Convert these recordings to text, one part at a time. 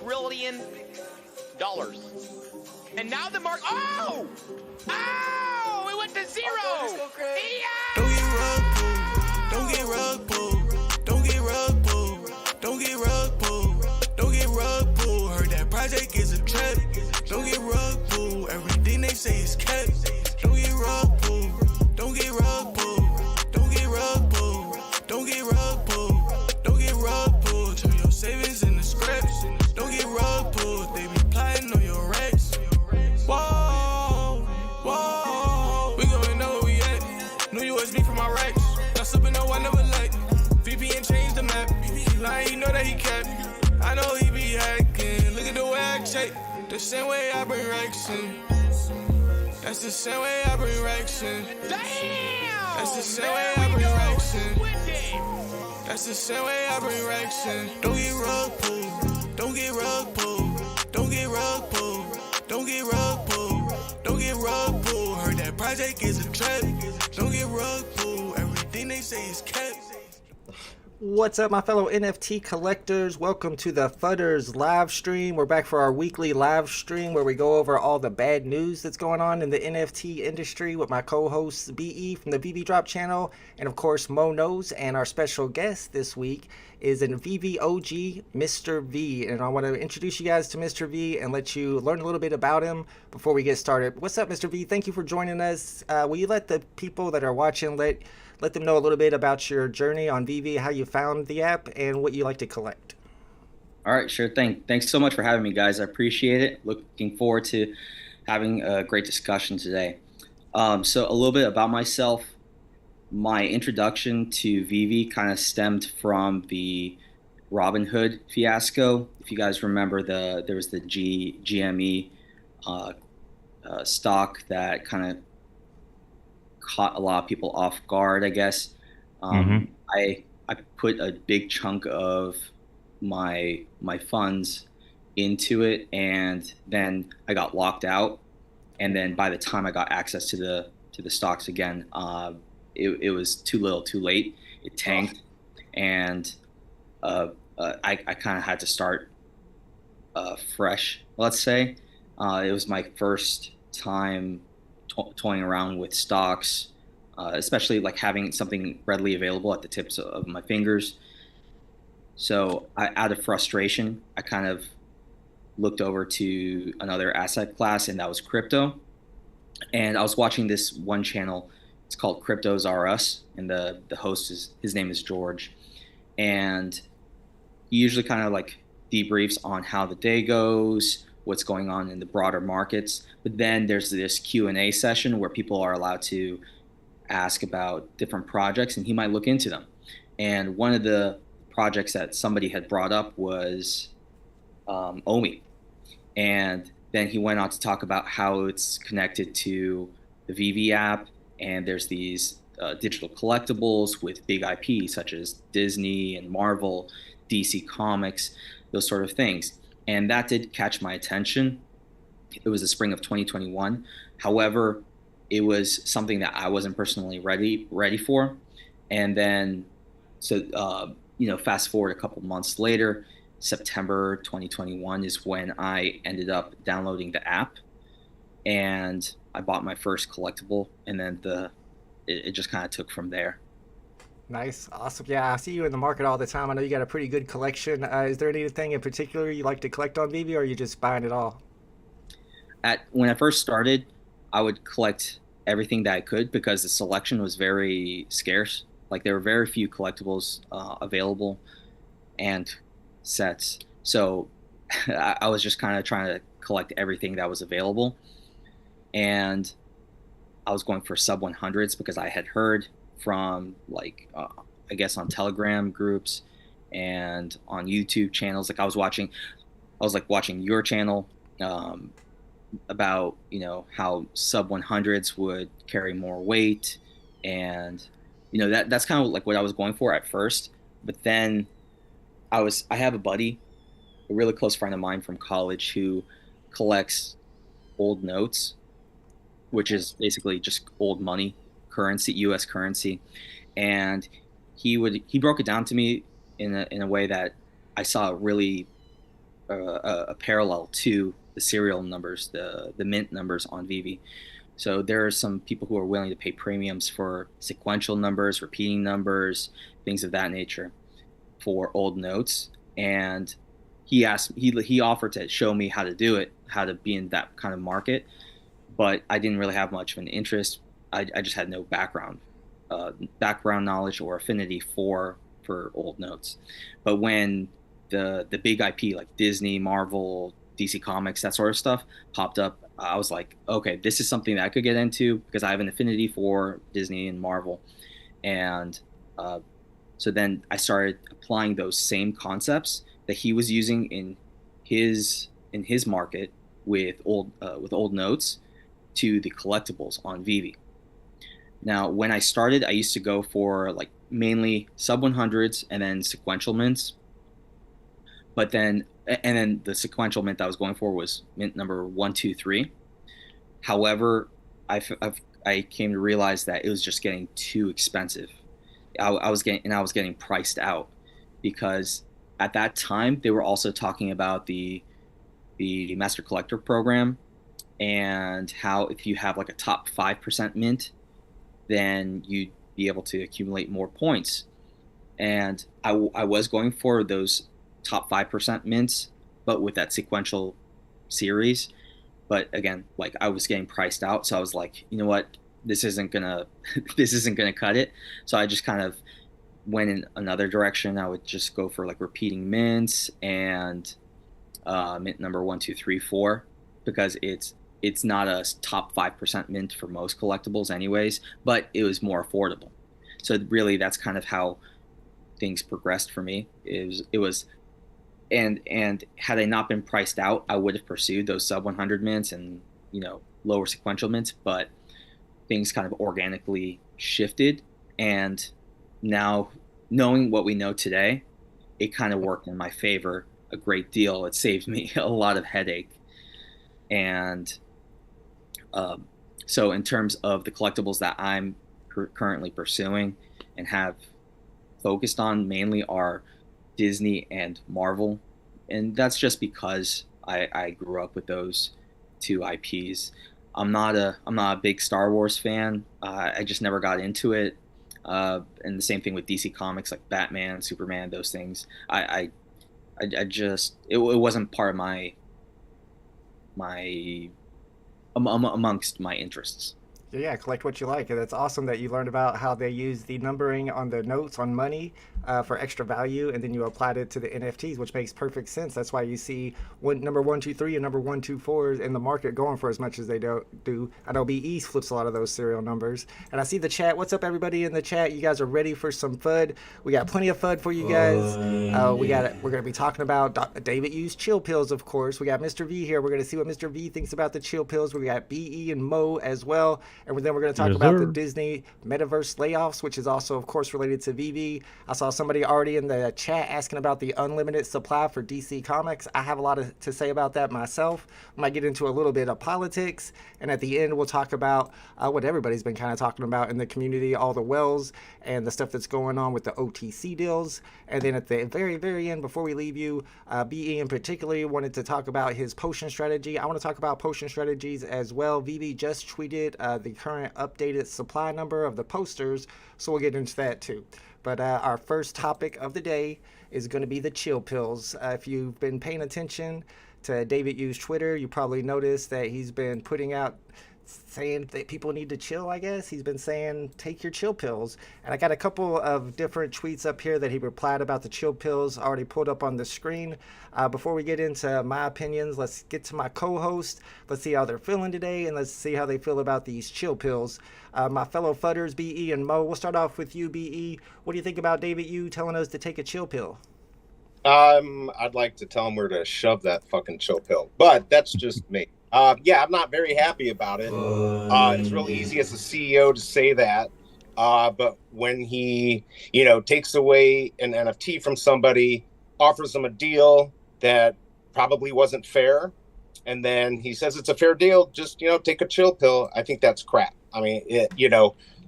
trillion. And now the market, oh, it went to zero. Don't get rug pulled. Don't get rug pulled. Don't get rug pulled. Don't get rug pulled. Heard that project is a trap. Don't get rug pulled. Everything they say is kept. Don't get rug pulled. Don't get rug pulled. Don't get rug pulled. Don't get rug pulled. Don't get rug pulled. Turn your savings into scraps. Don't get rug pulled. They be plotting on your racks. Whoa, whoa. We gon' know where we at. New USB for my racks. Not slipping, no, I never let. VPN changed the map. He lying, you know that he kept. I know he be hacking. Look at the way I check. The same way I bring racks in. That's the same way I bring racks in. Damn! That's the same way I bring racks in. That's the same way I bring racks in. Don't get rug pulled. Don't get rug pulled. Don't get rug pulled. Don't get rug pulled. Don't get rug pulled. Heard that project is a trap. Don't get rug pulled. Everything they say is kept. What's up, my fellow NFT collectors? Welcome to the FUDDERS live stream. We're back for our weekly live stream where we go over all the bad news that's going on in the NFT industry with my co-hosts BE from the VeVe Drop channel, and of course Mo Knows. And our special guest this week is a VeVe OG, Mr. V. And I want to introduce you guys to Mr. V and let you learn a little bit about him before we get started. What's up, Mr. V? Thank you for joining us. Will you let the people that are watching let them know a little bit about your journey on VeVe, how you found the app, and what you like to collect? All right, sure thing. Thanks so much for having me, guys. I appreciate it. Looking forward to having a great discussion today. So a little bit about myself. My introduction to VeVe kind of stemmed from the Robinhood fiasco. If you guys remember, there was the GME stock that kind of caught a lot of people off guard, I guess. I put a big chunk of my funds into it, and then I got locked out. And then by the time I got access to the stocks again, it was too little, too late. It tanked, and I kind of had to start fresh. Let's say it was my first time toying around with stocks, especially like having something readily available at the tips of my fingers. So out of frustration, I kind of looked over to another asset class, and that was crypto. And I was watching this one channel. It's called Cryptos R Us, and the host his name is George, and he usually kind of like debriefs on how the day goes, what's going on in the broader markets. But then there's this Q&A session where people are allowed to ask about different projects, and he might look into them. And one of the projects that somebody had brought up was Omi. And then he went on to talk about how it's connected to the VeVe app, and there's these digital collectibles with big IP such as Disney and Marvel, DC Comics, those sort of things. And that did catch my attention. It was the spring of 2021. However, it was something that I wasn't personally ready for. And then, so fast forward a couple months later, September 2021 is when I ended up downloading the app, and I bought my first collectible, and then it just kind of took from there. Nice. Awesome. Yeah, I see you in the market all the time. I know you got a pretty good collection. Is there anything in particular you like to collect on VeVe, or are you just buying it all? When I first started, I would collect everything that I could because the selection was very scarce. Like, there were very few collectibles available and sets. So I was just kind of trying to collect everything that was available. And I was going for sub 100s because I had heard from I guess on Telegram groups and on YouTube channels. Like I was watching your channel about how sub 100s would carry more weight, and that's kind of like what I was going for at first. But then I have a buddy, a really close friend of mine from college, who collects old notes, which is basically just old money, currency, U.S. currency, and he broke it down to me in a way that I saw really a parallel to the serial numbers, the mint numbers on VeVe. So there are some people who are willing to pay premiums for sequential numbers, repeating numbers, things of that nature for old notes. And he offered to show me how to do it, how to be in that kind of market. But I didn't really have much of an interest. I just had no background knowledge or affinity for old notes. But when the big IP like Disney, Marvel, DC Comics, that sort of stuff popped up, I was like, okay, this is something that I could get into because I have an affinity for Disney and Marvel. And so then I started applying those same concepts that he was using in his market with old notes to the collectibles on VeVe. Now, when I started, I used to go for like mainly sub 100s and then sequential mints. But then the sequential mint I was going for was mint number 1, 2, 3. However, I came to realize that it was just getting too expensive. I was getting priced out because at that time they were also talking about the Master Collector program and how if you have like a top 5% mint, then you'd be able to accumulate more points. And I was going for those top 5% mints, but with that sequential series. But again, like I was getting priced out, so I was like, you know what, this isn't gonna cut it. So I just kind of went in another direction. I would just go for like repeating mints and mint number 1, 2, 3, 4, because it's not a top 5% mint for most collectibles anyways, but it was more affordable. So really that's kind of how things progressed for me. It was and had I not been priced out, I would have pursued those sub 100 mints and, you know, lower sequential mints, but things kind of organically shifted. And now knowing what we know today, it kind of worked in my favor a great deal. It saved me a lot of headache. And so in terms of the collectibles that I'm currently pursuing and have focused on mainly are Disney and Marvel. And that's just because I grew up with those two IPs. I'm not a big Star Wars fan. I just never got into it. And the same thing with DC Comics, like Batman, Superman, those things. I just it wasn't part of my amongst my interests. Yeah, collect what you like. And it's awesome that you learned about how they use the numbering on the notes on money for extra value, and then you applied it to the NFTs, which makes perfect sense. That's why you see number 1, 2, 3 and number 1, 2, 4 in the market going for as much as they do. I know BE flips a lot of those serial numbers. And I see the chat. What's up, everybody in the chat? You guys are ready for some FUD? We got plenty of FUD for you guys. We're going to be talking about David used chill pills, of course. We got Mr. V here. We're going to see what Mr. V thinks about the chill pills. We got BE and Mo as well. And then we're going to talk about the Disney Metaverse layoffs, which is also, of course, related to VeVe. I saw somebody already in the chat asking about the unlimited supply for DC Comics. I have a lot to say about that myself. We might get into a little bit of politics. And at the end, we'll talk about what everybody's been kind of talking about in the community, all the wells and the stuff that's going on with the OTC deals. And then at the very, very end, before we leave you, BE in particular wanted to talk about his potion strategy. I want to talk about potion strategies as well. VeVe just tweeted the current updated supply number of the posters, so we'll get into that too. But our first topic of the day is going to be the chill pills. If you've been paying attention to David Yu's Twitter, you probably noticed that he's been putting out saying that people need to chill, I guess. He's been saying, take your chill pills. And I got a couple of different tweets up here that he replied about the chill pills already pulled up on the screen. Before we get into my opinions, let's get to my co-host. Let's see how they're feeling today, and let's see how they feel about these chill pills. My fellow FUDDERS, BE and Mo, we'll start off with you, BE. What do you think about David Yu telling us to take a chill pill? I'd like to tell him where to shove that fucking chill pill, but that's just me. Yeah, I'm not very happy about it. It's real easy as a CEO to say that. But when he, takes away an NFT from somebody, offers them a deal that probably wasn't fair, and then he says it's a fair deal, just, take a chill pill. I think that's crap. I mean,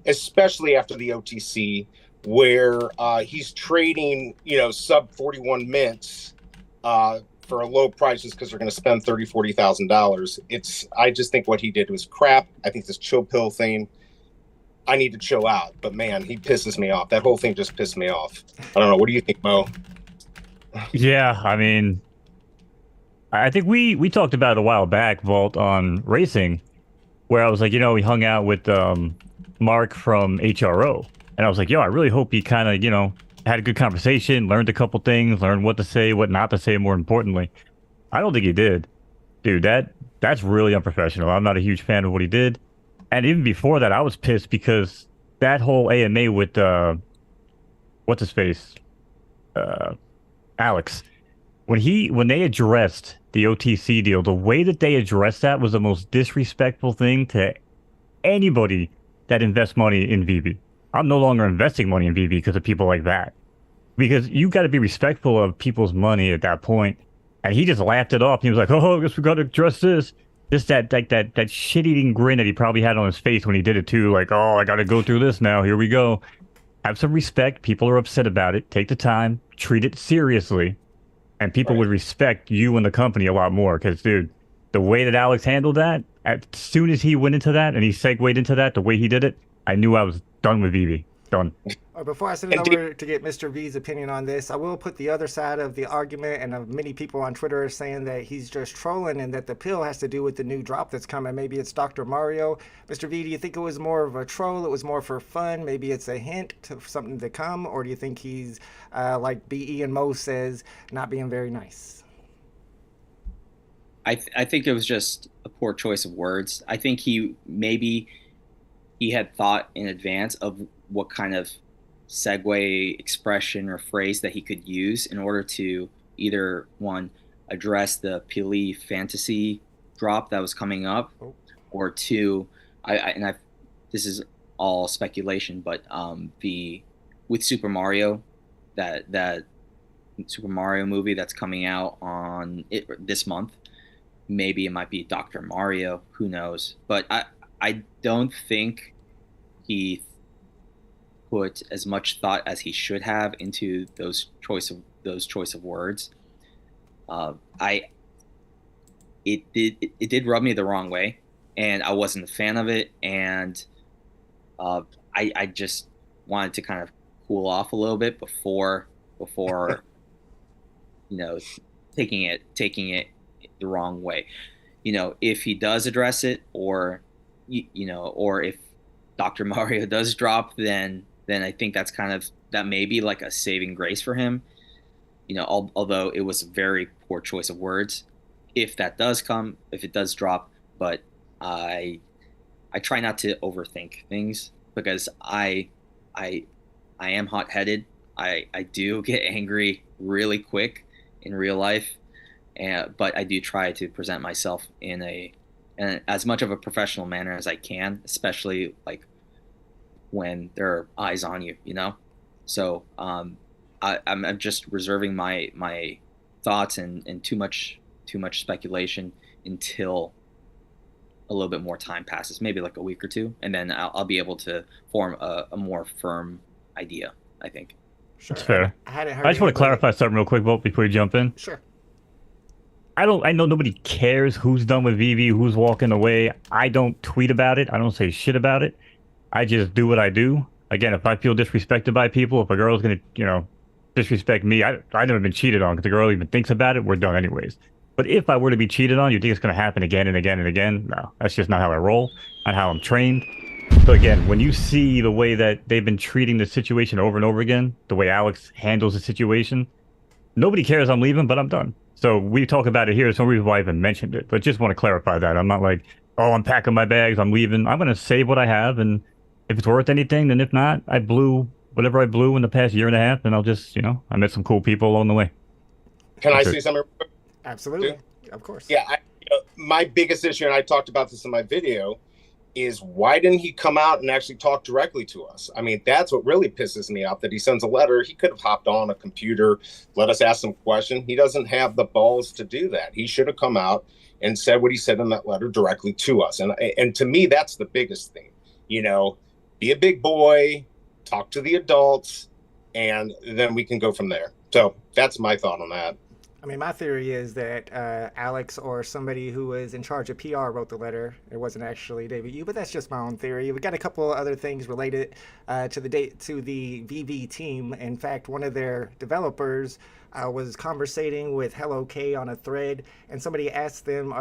especially after the OTC where he's trading, sub 41 mints for a low price just because they're going to spend $30,000, $40,000. I just think what he did was crap. I think this chill pill thing, I need to chill out. But man, he pisses me off. That whole thing just pissed me off. I don't know. What do you think, Mo? Yeah, I mean, I think we talked about it a while back, Vault, on racing, where I was like, we hung out with Mark from HRO, and I was like, yo, I really hope he kind of, had a good conversation, learned a couple things, learned what to say, what not to say, more importantly. I don't think he did. Dude, that's really unprofessional. I'm not a huge fan of what he did. And even before that, I was pissed because that whole AMA with, what's his face? Alex. When they addressed the OTC deal, the way that they addressed that was the most disrespectful thing to anybody that invests money in VeVe. I'm no longer investing money in VeVe because of people like that. Because you got to be respectful of people's money at that point. And he just laughed it off. He was like, "Oh, I guess we got to address this." Just that shit-eating grin that he probably had on his face when he did it too. Like, "Oh, I got to go through this now. Here we go." Have some respect. People are upset about it. Take the time. Treat it seriously. And people would respect you and the company a lot more. Because, dude, the way that Alex handled that, as soon as he went into that and he segued into that, the way he did it, I knew I was done with VeVe. Done. Before I send it over to get Mr. V's opinion on this, I will put the other side of the argument, and many people on Twitter are saying that he's just trolling and that the pill has to do with the new drop that's coming. Maybe it's Dr. Mario. Mr. V, do you think it was more of a troll? It was more for fun? Maybe it's a hint to something to come? Or do you think he's, like BE and Mo says, not being very nice? I think it was just a poor choice of words. I think he had thought in advance of what kind of segue, expression, or phrase that he could use in order to either, one, address the PLE fantasy drop that was coming up, or two, this is all speculation, but with Super Mario, that Super Mario movie that's coming out on this month, maybe it might be Dr. Mario, who knows? But I don't think he put as much thought as he should have into those choice of words. It did rub me the wrong way, and I wasn't a fan of it, and I just wanted to kind of cool off a little bit before taking it the wrong way. If he does address it, or if Dr. Mario does drop, then I think that may be like a saving grace for him. Although it was a very poor choice of words, if it does drop. But I try not to overthink things, because I am hot-headed. I do get angry really quick in real life, but I do try to present myself in as much of a professional manner as I can, especially like when there are eyes on you, So I'm just reserving my thoughts and too much speculation until a little bit more time passes, maybe like a week or two, and then I'll be able to form a more firm idea, I think. Sure. That's fair. I just want to clarify something real quick, Bolt, before you jump in. Sure. I know nobody cares who's done with VeVe, who's walking away. I don't tweet about it. I don't say shit about it. I just do what I do. Again, if I feel disrespected by people, if a girl's going to, disrespect me, I've never been cheated on because the girl even thinks about it, we're done anyways. But if I were to be cheated on, you think it's going to happen again and again and again? No, that's just not how I roll, not how I'm trained. So again, when you see the way that they've been treating the situation over and over again, the way Alex handles the situation, nobody cares I'm leaving, but I'm done. So we talk about it here. There's no reason why I even mentioned it, but just want to clarify that. I'm not like, oh, I'm packing my bags, I'm leaving. I'm going to save what I have, and if it's worth anything, then if not, I blew whatever I blew in the past year and a half, and I'll just, I met some cool people along the way. Can I say something? Absolutely. Of course. Yeah. My biggest issue, and I talked about this in my video, is why didn't he come out and actually talk directly to us? I mean, that's what really pisses me off, that he sends a letter. He could have hopped on a computer, let us ask some question. He doesn't have the balls to do that. He should have come out and said what he said in that letter directly to us. And to me, that's the biggest thing. Be a big boy, talk to the adults, and then we can go from there. So that's my thought on that. I mean, my theory is that Alex or somebody who was in charge of PR wrote the letter. It wasn't actually David Yu, but that's just my own theory. We got a couple other things related to the VeVe team. In fact, one of their developers was conversating with Hello K on a thread, and somebody asked them,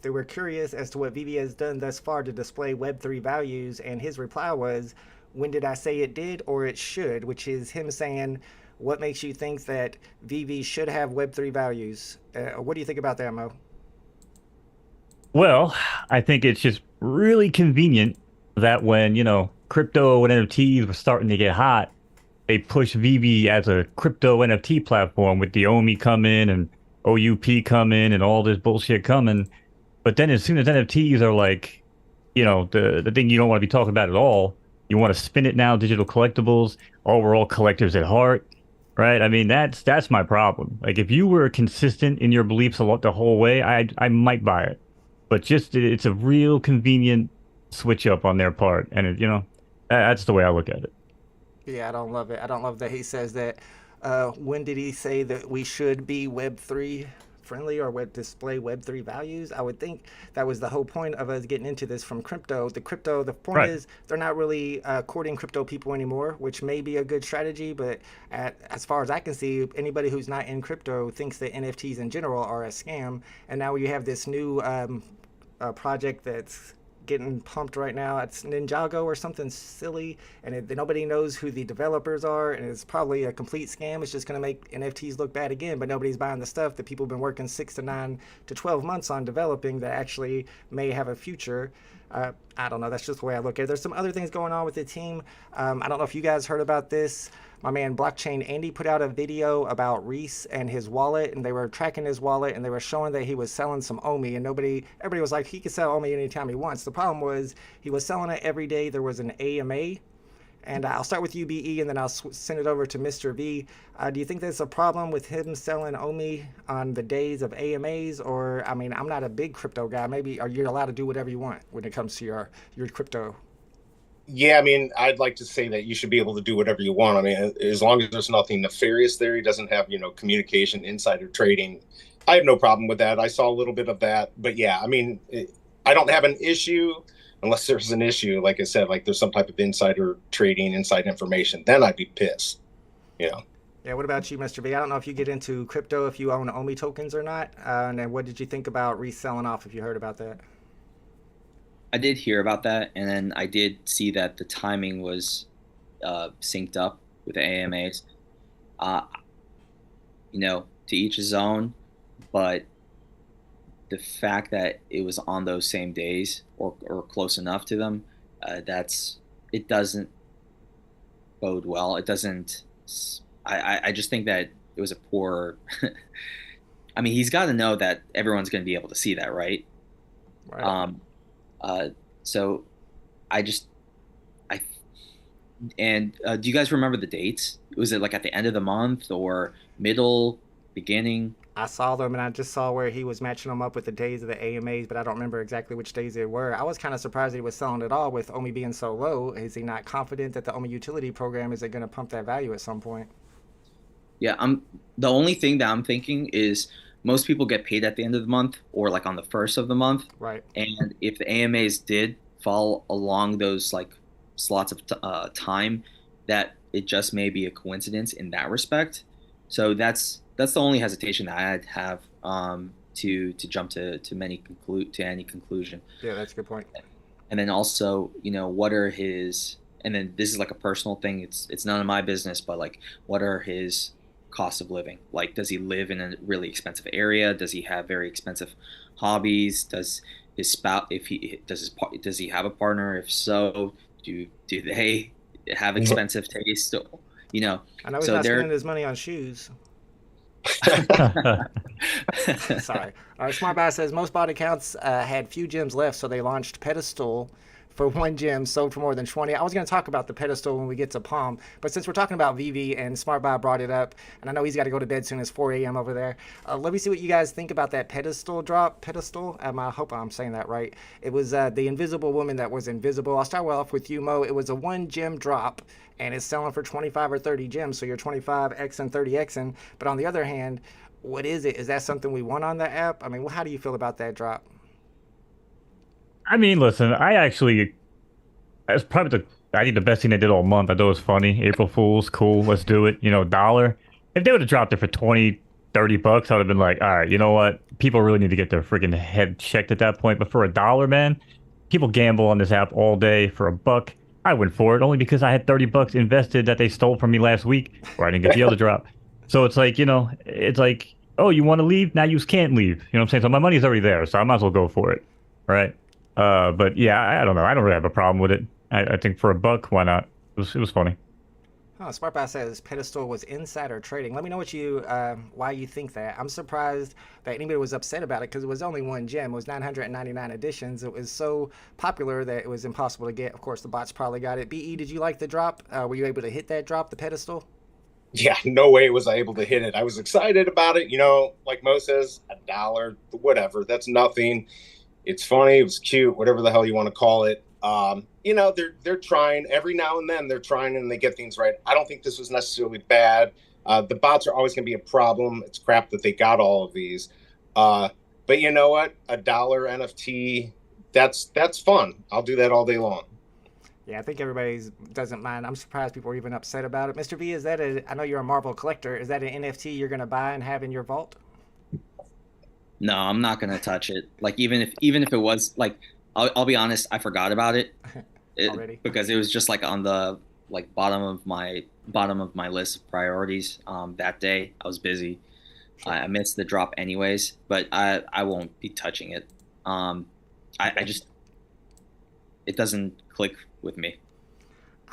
they were curious as to what VeVe has done thus far to display Web3 values, and his reply was, "When did I say it did or it should?" Which is him saying, what makes you think that VeVe should have Web3 values? What do you think about that, Mo? Well, I think it's just really convenient that when, crypto and NFTs were starting to get hot, they pushed VeVe as a crypto NFT platform with the OMI coming and OUP coming and all this bullshit coming. But then as soon as NFTs are like, the thing you don't want to be talking about at all, you want to spin it now, digital collectibles. Oh, we're all collectors at heart. Right. I mean, that's my problem. Like, if you were consistent in your beliefs the whole way, I might buy it. But just it's a real convenient switch up on their part. And, that's the way I look at it. Yeah, I don't love it. I don't love that he says that. When did he say that we should be Web3 friendly or display Web3 values? I would think that was the whole point of us getting into this from crypto. The point Right. is they're not really courting crypto people anymore, which may be a good strategy. But as far as I can see, anybody who's not in crypto thinks that NFTs in general are a scam. And now you have this new project that's getting pumped right now. It's Ninjago or something silly, and nobody knows who the developers are, and it's probably a complete scam. It's just going to make NFTs look bad again, but nobody's buying the stuff that people have been working 6 to 9 to 12 months on developing that actually may have a future. I don't know. That's just the way I look at it. There's some other things going on with the team. I don't know if you guys heard about this. My man Blockchain Andy put out a video about Reese and his wallet, and they were tracking his wallet, and they were showing that he was selling some OMI, and everybody was like, he can sell OMI anytime he wants. The problem was he was selling it every day. There was an AMA, and I'll start with UBE, and then I'll send it over to Mr. V. Do you think there's a problem with him selling OMI on the days of AMAs? Or, I mean, I'm not a big crypto guy. Maybe, are you allowed to do whatever you want when it comes to your crypto? Yeah, I mean, I'd like to say that you should be able to do whatever you want. I mean, as long as there's nothing nefarious there, he doesn't have, communication, insider trading. I have no problem with that. I saw a little bit of that. But yeah, I mean, I don't have an issue unless there's an issue. Like I said, like there's some type of insider trading, inside information. Then I'd be pissed, Yeah, what about you, Mr. B? I don't know if you get into crypto, if you own OMI tokens or not. And then what did you think about reselling off, if you heard about that? I did hear about that, and then I did see that the timing was synced up with the AMAs. To each his own, but the fact that it was on those same days or close enough to them, it doesn't bode well. It doesn't. I just think that it was a poor. I mean, he's got to know that everyone's going to be able to see that, right? Right. So do you guys remember the dates? Was it like at the end of the month or middle, beginning? I saw them, and I just saw where he was matching them up with the days of the AMAs, but I don't remember exactly which days they were. I was kind of surprised that he was selling it all with OMI being so low. Is he not confident that the OMI utility program isn't going to pump that value at some point? Yeah, the only thing that I'm thinking is most people get paid at the end of the month or like on the first of the month. Right. And if the AMAs did fall along those like slots of time, that it just may be a coincidence in that respect. So that's the only hesitation that I'd have to jump to any conclusion. Yeah, that's a good point. And then also, what are his? And then this is like a personal thing. It's none of my business, but like, what are his cost of living? Like, does he live in a really expensive area? Does he have very expensive hobbies? Does his spouse, does he have a partner? If so, do they have expensive taste? I know he's not spending his money on shoes. Sorry. All right, Smart Buy says most bot accounts had few gems left, so they launched Pedestal for 1 gem, sold for more than 20. I was going to talk about the Pedestal when we get to Palm, but since we're talking about VeVe and Smart Buy brought it up, and I know he's got to go to bed soon, it's 4 a.m. over there. Let me see what you guys think about that Pedestal drop. Pedestal? I hope I'm saying that right. It was the invisible woman that was invisible. I'll start off with you, Mo. It was a 1 gem drop, and it's selling for 25 or 30 gems, so you're 25x and 30xing. But on the other hand, What is it? Is that something we want on the app? I mean, how do you feel about that drop? I mean, listen, that's probably I think the best thing they did all month. I thought it was funny. April Fools, cool, let's do it. You know, dollar. If they would have dropped it for 20, $30, I would have been like, all right, you know what? People really need to get their freaking head checked at that point. But for $1, man, people gamble on this app all day for $1. I went for it only because I had $30 invested that they stole from me last week, or I didn't get the other drop. So it's like, it's like, oh, you want to leave? Now you can't leave. You know what I'm saying? So my money's already there, so I might as well go for it, right? But yeah, I don't know. I don't really have a problem with it. I think for $1, why not? It was funny. Oh, SmartBot says pedestal was insider trading. Let me know why you think that. I'm surprised that anybody was upset about it because it was only one gem. It was 999 editions. It was so popular that it was impossible to get. Of course, the bots probably got it. BE, did you like the drop? Were you able to hit that drop, the pedestal? Yeah, no way was I able to hit it. I was excited about it. Like Mo says, $1, whatever. That's nothing. It's funny. It was cute, whatever the hell you want to call it. They're trying every now and then. They're trying and they get things right. I don't think this was necessarily bad. The bots are always going to be a problem. It's crap that they got all of these. But you know what? $1 NFT, that's fun. I'll do that all day long. Yeah, I think everybody doesn't mind. I'm surprised people are even upset about it. Mr. V, I know you're a Marvel collector. Is that an NFT you're going to buy and have in your vault? No, I'm not gonna touch it. Like even if it was like, I'll be honest, I forgot about it, Already? because it was just like on the bottom of my list of priorities. That day I was busy. Sure. I missed the drop anyways, but I won't be touching it. I just, it doesn't click with me.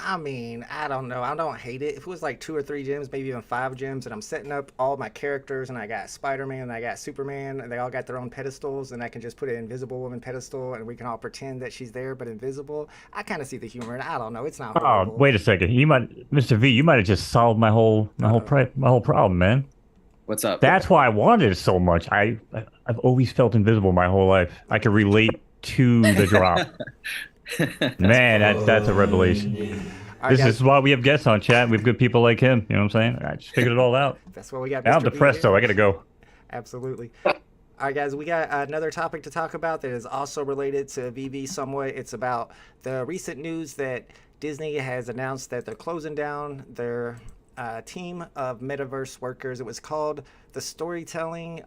I mean, I don't know. I don't hate it. If it was like 2 or 3 gems, maybe even 5 gems, and I'm setting up all my characters, and I got Spider-Man, and I got Superman, and they all got their own pedestals, and I can just put an Invisible Woman pedestal, and we can all pretend that she's there, but invisible. I kind of see the humor, and I don't know. It's not horrible. Oh, wait a second. Mr. V, you might have just solved my whole problem, man. What's up? That's why I wanted it so much. I've always felt invisible my whole life. I could relate to the drop. Man, that's a revelation. All right, This is why we have guests on chat. We have good people like him. You know what I'm saying? I just figured it all out. That's what we got. Now I'm Mr. B depressed, here. though. I gotta go. Absolutely. All right, guys, we got another topic to talk about that is also related to VeVe somewhat. It's about the recent news that Disney has announced that they're closing down their team of Metaverse workers. It was called the Storytelling.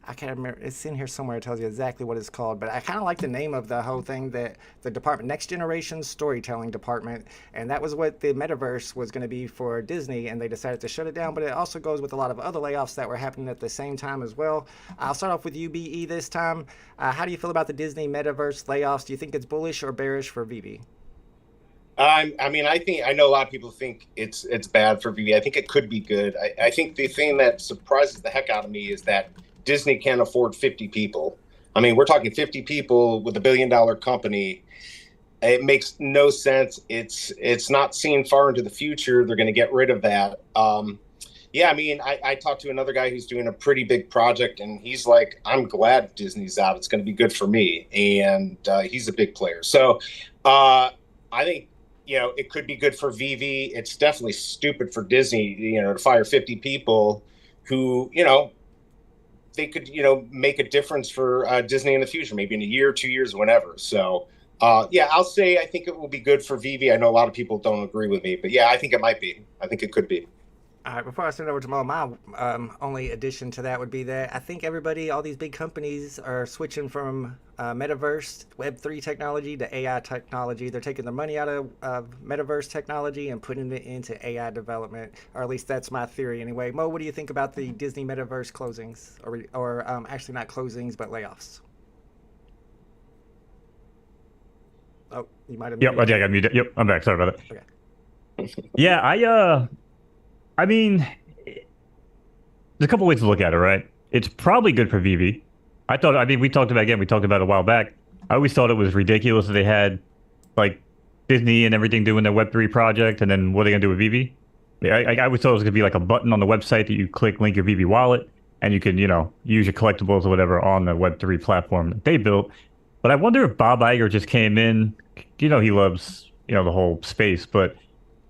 I can't remember. It's in here somewhere. It tells you exactly what it's called. But I kind of like the name of the whole thing, that the department, Next Generation Storytelling Department. And that was what the Metaverse was going to be for Disney. And they decided to shut it down. But it also goes with a lot of other layoffs that were happening at the same time as well. I'll start off with you, BE, this time. How do you feel about the Disney Metaverse layoffs? Do you think it's bullish or bearish for VeVe? I know a lot of people think it's bad for VeVe. I think it could be good. I think the thing that surprises the heck out of me is that Disney can't afford 50 people. I mean, we're talking 50 people with $1 billion company. It makes no sense. It's not seen far into the future. They're going to get rid of that. Yeah, I mean, I talked to another guy who's doing a pretty big project, and he's like, I'm glad Disney's out. It's going to be good for me. And he's a big player. So I think, it could be good for VeVe. It's definitely stupid for Disney, to fire 50 people who, they could, make a difference for Disney in the future, maybe in a year, 2 years, whenever. So, yeah, I'll say I think it will be good for VeVe. I know a lot of people don't agree with me, but yeah, I think it might be. I think it could be. All right, before I send it over to Mo, my only addition to that would be that I think all these big companies are switching from Metaverse, Web3 technology to AI technology. They're taking the money out of Metaverse technology and putting it into AI development, or at least that's my theory anyway. Mo, what do you think about the Disney Metaverse closings, or actually not closings, but layoffs? Oh, you might have Yep, muted. I got muted. Yep, I'm back. Sorry about that. Okay. Yeah, I mean, there's a couple ways to look at it, right? It's probably good for VeVe. We talked about it a while back. I always thought it was ridiculous that they had, like, Disney and everything doing their Web3 project, and then what are they going to do with VeVe? I always thought it was going to be like a button on the website that you click, link your VeVe wallet, and you can, use your collectibles or whatever on the Web3 platform that they built. But I wonder if Bob Iger just came in, he loves, the whole space, but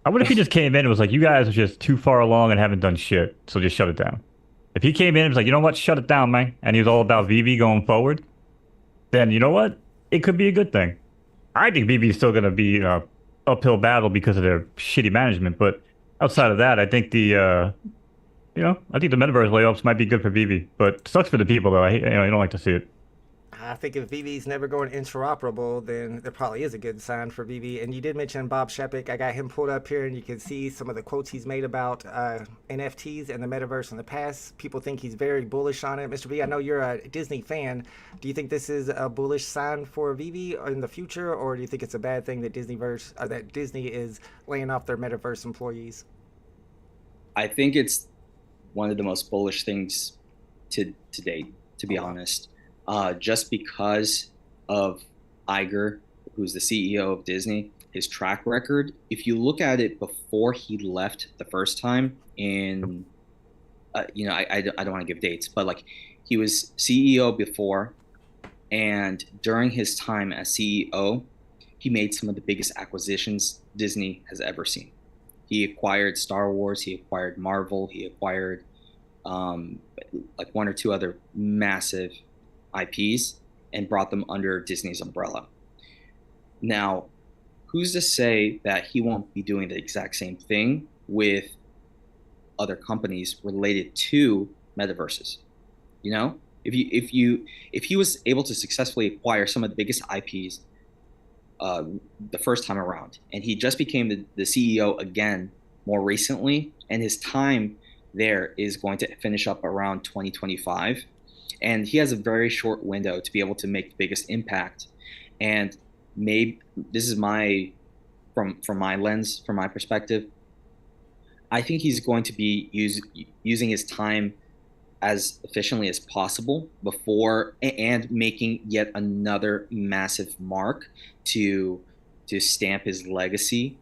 I wonder if he just came in and was like, you guys are just too far along and haven't done shit, so just shut it down. If he came in and was like, you know what, shut it down, man, and he was all about VeVe going forward, then you know what, it could be a good thing. I think VeVe is still going to be an uphill battle because of their shitty management, but outside of that, I think I think the Metaverse layoffs might be good for VeVe, but sucks for the people though. I don't like to see it. I think if VeVe's never going interoperable, then there probably is a good sign for VeVe. And you did mention Bob Shepik. I got him pulled up here, and you can see some of the quotes he's made about NFTs and the metaverse in the past. People think he's very bullish on it. Mr. V, I know you're a Disney fan. Do you think this is a bullish sign for VeVe in the future, or do you think it's a bad thing that that Disney is laying off their metaverse employees? I think it's one of the most bullish things to date, to be honest. Just because of Iger, who's the CEO of Disney, his track record. If you look at it before he left the first time, in I don't want to give dates, but like he was CEO before, and during his time as CEO, he made some of the biggest acquisitions Disney has ever seen. He acquired Star Wars, he acquired Marvel, he acquired like one or two other massive IPs and brought them under Disney's umbrella. Now, who's to say that he won't be doing the exact same thing with other companies related to metaverses? You know, if he was able to successfully acquire some of the biggest IPs the first time around, and he just became the CEO again more recently, and his time there is going to finish up around 2025. And he has a very short window to be able to make the biggest impact. And maybe this is from my lens, from my perspective, I think he's going to be using his time as efficiently as possible before and making yet another massive mark to stamp his legacy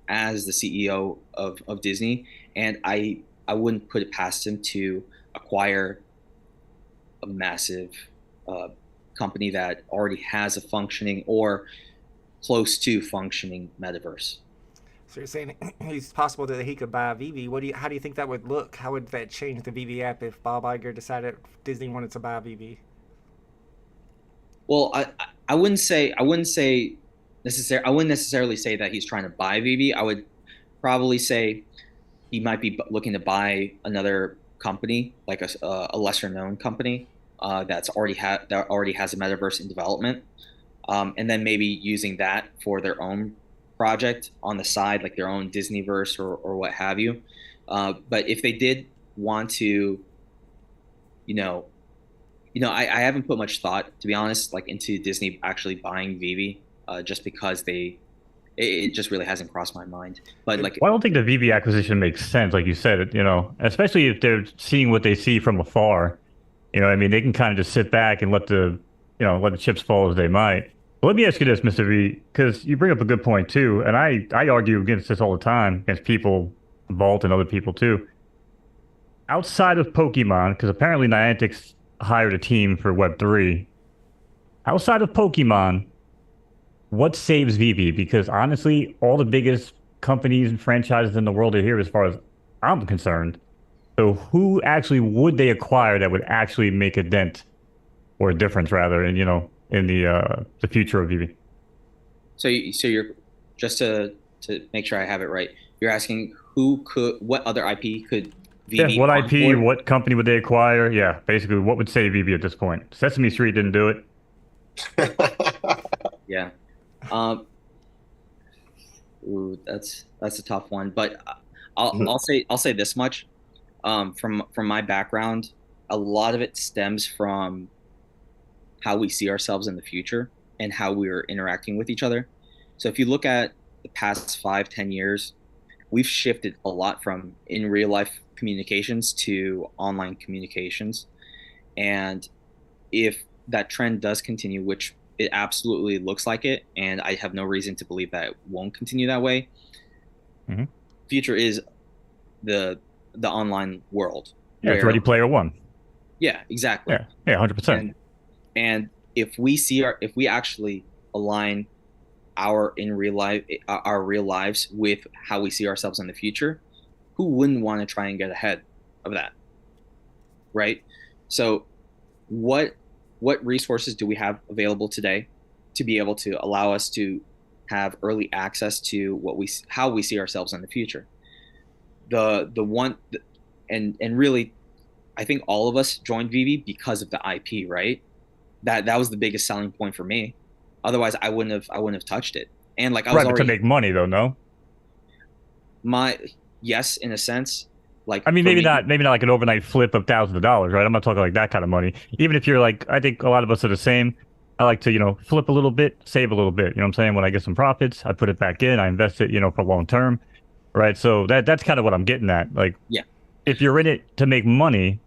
as the CEO of Disney. And I wouldn't put it past him to acquire a massive company that already has a functioning or close to functioning metaverse. So you're saying it's possible that he could buy VeVe. How do you think that would look? How would that change the VeVe app if Bob Iger decided Disney wanted to buy VeVe? Well, I wouldn't necessarily say that he's trying to buy VeVe. I would probably say he might be looking to buy another company, like a lesser known company that already has a metaverse in development, and then maybe using that for their own project on the side, like their own Disneyverse or what have you. But if they did want to, I haven't put much thought, to be honest, like into Disney actually buying VeVe, just because it just really hasn't crossed my mind. But like, well, I don't think the VeVe acquisition makes sense, like you said, especially if they're seeing what they see from afar. They can kind of just sit back and let the chips fall as they might. But let me ask you this, Mr. V, because you bring up a good point too, and I argue against this all the time, against people, Vault and other people too. Outside of Pokemon, because apparently Niantic's hired a team for Web3. Outside of Pokemon, what saves VeVe? Because honestly, all the biggest companies and franchises in the world are here as far as I'm concerned. So who actually would they acquire that would actually make a dent or a difference rather in the future of VeVe? So you're just to make sure I have it right. You're asking what other IP could VeVe? Yeah, what IP, what company would they acquire? Yeah, basically, what would save VeVe at this point? Sesame Street didn't do it. Yeah. Ooh, that's a tough one, but I'll say this much. From my background, a lot of it stems from how we see ourselves in the future and how we're interacting with each other. So if you look at the past 5-10 years, we've shifted a lot from in real life communications to online communications. And if that trend does continue, which it absolutely looks like it, and I have no reason to believe that it won't continue that way, future is the online world. Yeah, it's Ready Player One. Yeah, exactly. Yeah, 100%. And if we actually align our real lives with how we see ourselves in the future, who wouldn't want to try and get ahead of that? right? So what resources do we have available today to be able to allow us to have early access to how we see ourselves in the future? The one, and really, I think all of us joined VeVe because of the IP, right? That was the biggest selling point for me. Otherwise, I wouldn't have touched it. And like I was Right, but to already make money though, no. yes, in a sense. Like I mean, for maybe me, not like an overnight flip of thousands of dollars, right? I'm not talking like that kind of money. Even if you're like, I think a lot of us are the same. I like to, flip a little bit, save a little bit. You know what I'm saying? When I get some profits, I put it back in, I invest it, for long term, right? So that's kind of what I'm getting at. Like, yeah, if you're in it to make money,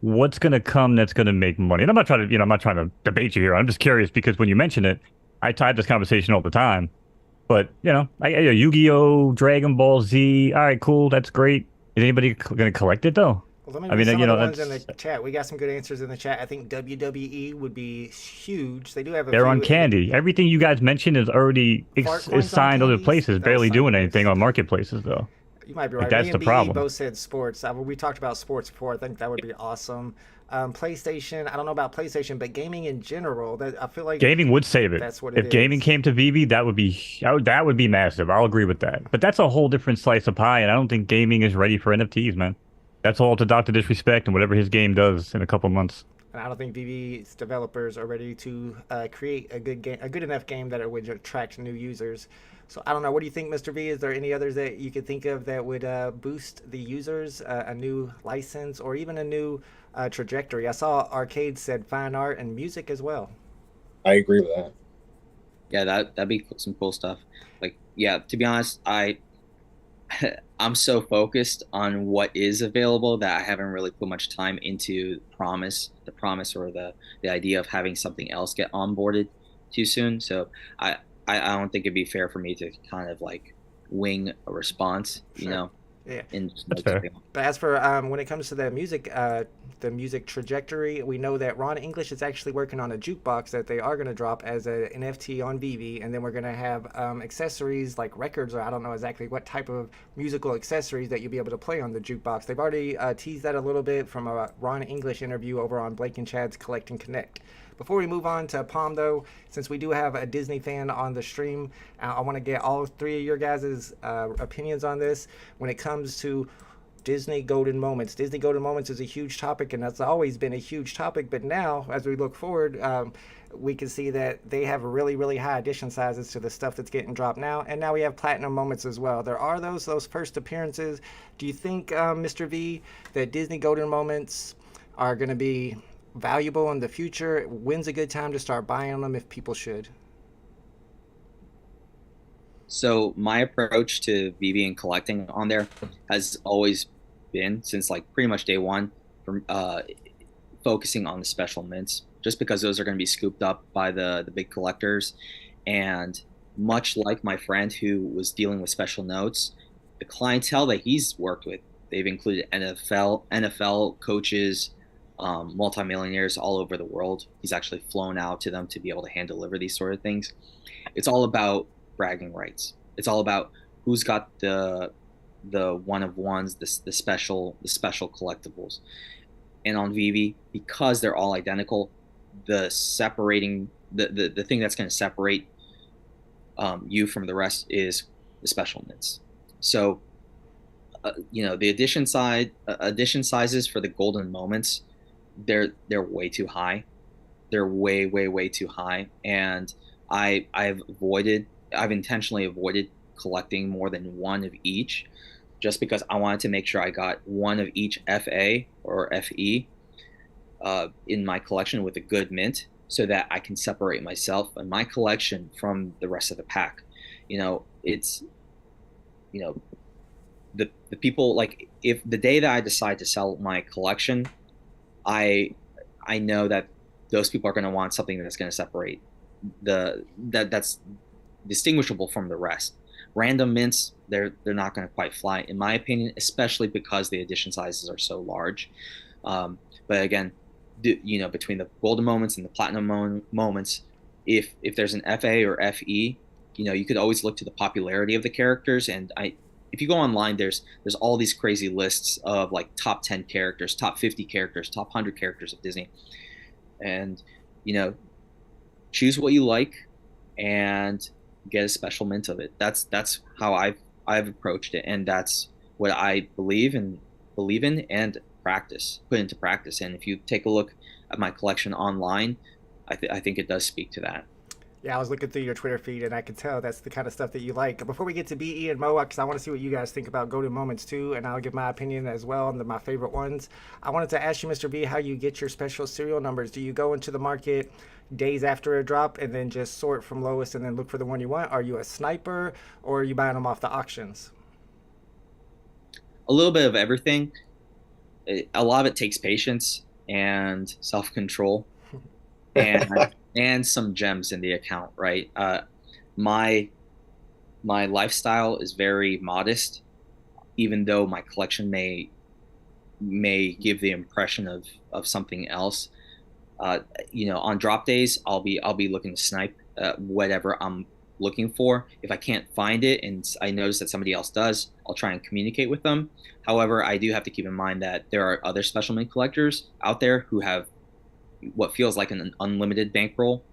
what's going to come that's going to make money? And I'm not trying to, I'm not trying to debate you here. I'm just curious because when you mention it, I tie this conversation all the time. But, Yu-Gi-Oh, Dragon Ball Z, all right, cool, that's great. Is anybody going to collect it, though? Well, let me I read mean, some of the ones in that's... the chat. We got some good answers in the chat. I think WWE would be huge. They do have a They're few on Candy. Everything you guys mentioned is already Fart coins is on signed other candies? places, That barely was doing something. anything on marketplaces, though. You might be Like, right. that's Me the and BE problem. both said sports. We talked about sports before. I think that would be awesome. PlayStation. I don't know about PlayStation, but gaming in general. That I feel like Gaming would save it. That's what it if gaming is. came to VeVe, that would be massive. I'll agree with that. But that's a whole different slice of pie, and I don't think gaming is ready for NFTs, man. That's all to Dr. Disrespect and whatever his game does in a couple months. And I don't think VV's developers are ready to create a good enough game that it would attract new users. So I don't know. What do you think, Mr. V? Is there any others that you could think of that would boost the users, a new license, or even a new trajectory? I saw Arcade said fine art and music as well. I agree with that. Yeah, that'd be some cool stuff. Like, yeah, to be honest, I'm so focused on what is available that I haven't really put much time into the promise or the idea of having something else get onboarded too soon. So I don't think it'd be fair for me to kind of like wing a response, Sure. Yeah. That's fair. But as for when it comes to the music trajectory, we know that Ron English is actually working on a jukebox that they are going to drop as an NFT on VeVe, and then we're going to have accessories like records, or I don't know exactly what type of musical accessories that you'll be able to play on the jukebox. They've already teased that a little bit from a Ron English interview over on Blake and Chad's Collect and Connect. Before we move on to Palm, though, since we do have a Disney fan on the stream, I want to get all three of your guys' opinions on this. When it comes to Disney Golden Moments. Disney Golden Moments is a huge topic, and that's always been a huge topic. But now, as we look forward, we can see that they have really, really high edition sizes to the stuff that's getting dropped now. And now we have Platinum Moments as well. There are those first appearances. Do you think, Mr. V, that Disney Golden Moments are going to be valuable in the future? When's a good time to start buying them if people should? So my approach to VeVe and collecting on there has always been, since like pretty much day one, from focusing on the special mints, just because those are going to be scooped up by the big collectors. And much like my friend who was dealing with special notes, the clientele that he's worked with, they've included NFL coaches, multimillionaires all over the world. He's actually flown out to them to be able to hand deliver these sort of things. It's all about bragging rights. It's all about who's got the one of ones, the special collectibles. And on VeVe, because they're all identical, the thing that's going to separate you from the rest is the special mints. So the edition sizes for the golden moments, they're way too high. They're way too high, and I've intentionally avoided collecting more than one of each, just because I wanted to make sure I got one of each FA or FE in my collection with a good mint, so that I can separate myself and my collection from the rest of the pack. It's the people, like, if the day that I decide to sell my collection, I know that those people are going to want something that's going to separate that's distinguishable from the rest. Random mints, they're not going to quite fly, in my opinion, especially because the edition sizes are so large. But again, between the golden moments and the platinum moments, if there's an FA or FE, you could always look to the popularity of the characters, and if you go online, there's all these crazy lists of like top 10 characters, top 50 characters, top 100 characters of Disney, and choose what you like and get a special mint of it. That's how I've approached it, and that's what I believe in and put into practice. And if you take a look at my collection online, I think it does speak to that. Yeah, I was looking through your Twitter feed, and I could tell that's the kind of stuff that you like. Before we get to BE and Mo, because I want to see what you guys think about golden moments too, and I'll give my opinion as well on my favorite ones. I wanted to ask you, Mr. V, how you get your special serial numbers. Do you go into the market days after a drop and then just sort from lowest and then look for the one you want? Are you a sniper, or are you buying them off the auctions? A little bit of everything. A lot of it takes patience and self-control, and some gems in the account, right? My lifestyle is very modest, even though my collection may give the impression of something else. On drop days, I'll be looking to snipe whatever I'm looking for. If I can't find it and I notice that somebody else does, I'll try and communicate with them. However, I do have to keep in mind that there are other special mint collectors out there who have what feels like an unlimited bankroll.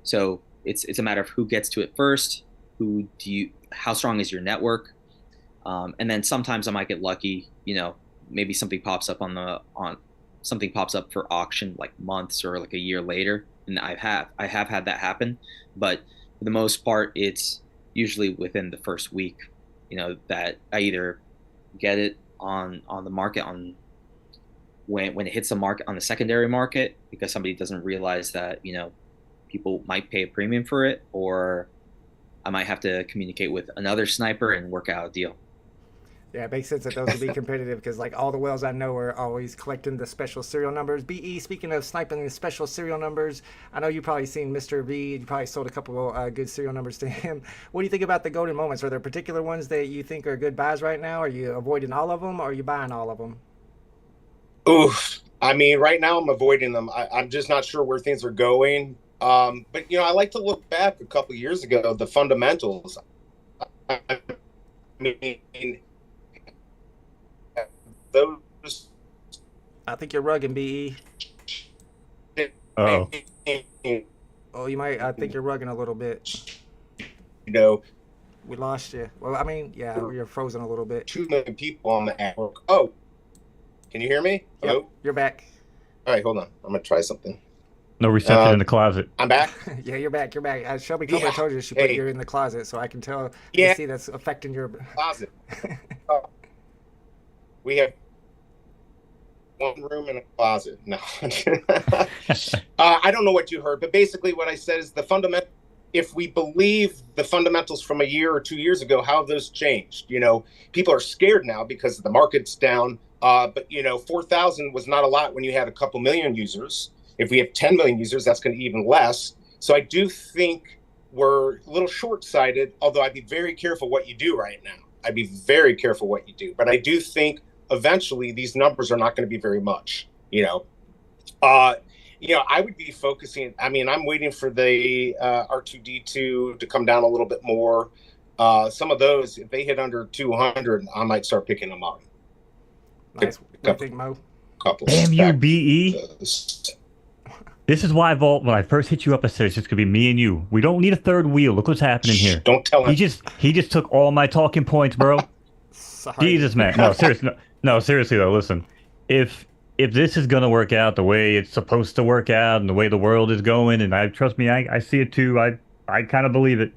So it's a matter of who gets to it first. How strong is your network? And then sometimes I might get lucky. Maybe something pops up something pops up for auction like months or like a year later, and I have had that happen. But for the most part, it's usually within the first week, that I either get it on the market when it hits the market on the secondary market, because somebody doesn't realize that people might pay a premium for it, or I might have to communicate with another sniper and work out a deal. Yeah, it makes sense that those would be competitive, because like all the whales I know are always collecting the special serial numbers. BE, speaking of sniping the special serial numbers, I know you've probably seen Mr. V. You probably sold a couple good serial numbers to him. What do you think about the golden moments? Are there particular ones that you think are good buys right now? Are you avoiding all of them, or are you buying all of them? Oof. I mean, right now I'm avoiding them. I'm just not sure where things are going. But I like to look back a couple of years ago, the fundamentals. I mean, those. I think you're rugging, BE. Oh. Oh, you might. I think you're rugging a little bit. We lost you. Well, I mean, yeah, you're frozen a little bit. 2 million people on the network. Oh, can you hear me? Hello? Yep, you're back. All right, hold on. I'm gonna try something. No reception in the closet. I'm back. Yeah, you're back. You're back. Shelby Cooper told you she put you in the closet, so I can tell. Yeah. You see that's affecting your Closet. We have one room in a closet. No. I don't know what you heard, but basically what I said is the fundamental. If we believe the fundamentals from a year or 2 years ago, how have those changed? People are scared now because the market's down. But 4,000 was not a lot when you had a couple million users. If we have 10 million users, that's going to be even less. So I do think we're a little short-sighted, although I'd be very careful what you do right now. I'd be very careful what you do. But I do think eventually these numbers are not going to be very much, I would be focusing. I mean, I'm waiting for the R2D2 to come down a little bit more. Some of those, if they hit under 200, I might start picking them up. Nice. What do you think, Mo? Damn you, BE. This is why, Vault, when I first hit you up, I said it's just going to be me and you. We don't need a third wheel. Look what's happening here. Don't tell him. He just took all my talking points, bro. Sorry. Jesus, man. No, seriously. No, seriously, though, listen. If this is going to work out the way it's supposed to work out and the way the world is going, and trust me, I see it too. I kind of believe it.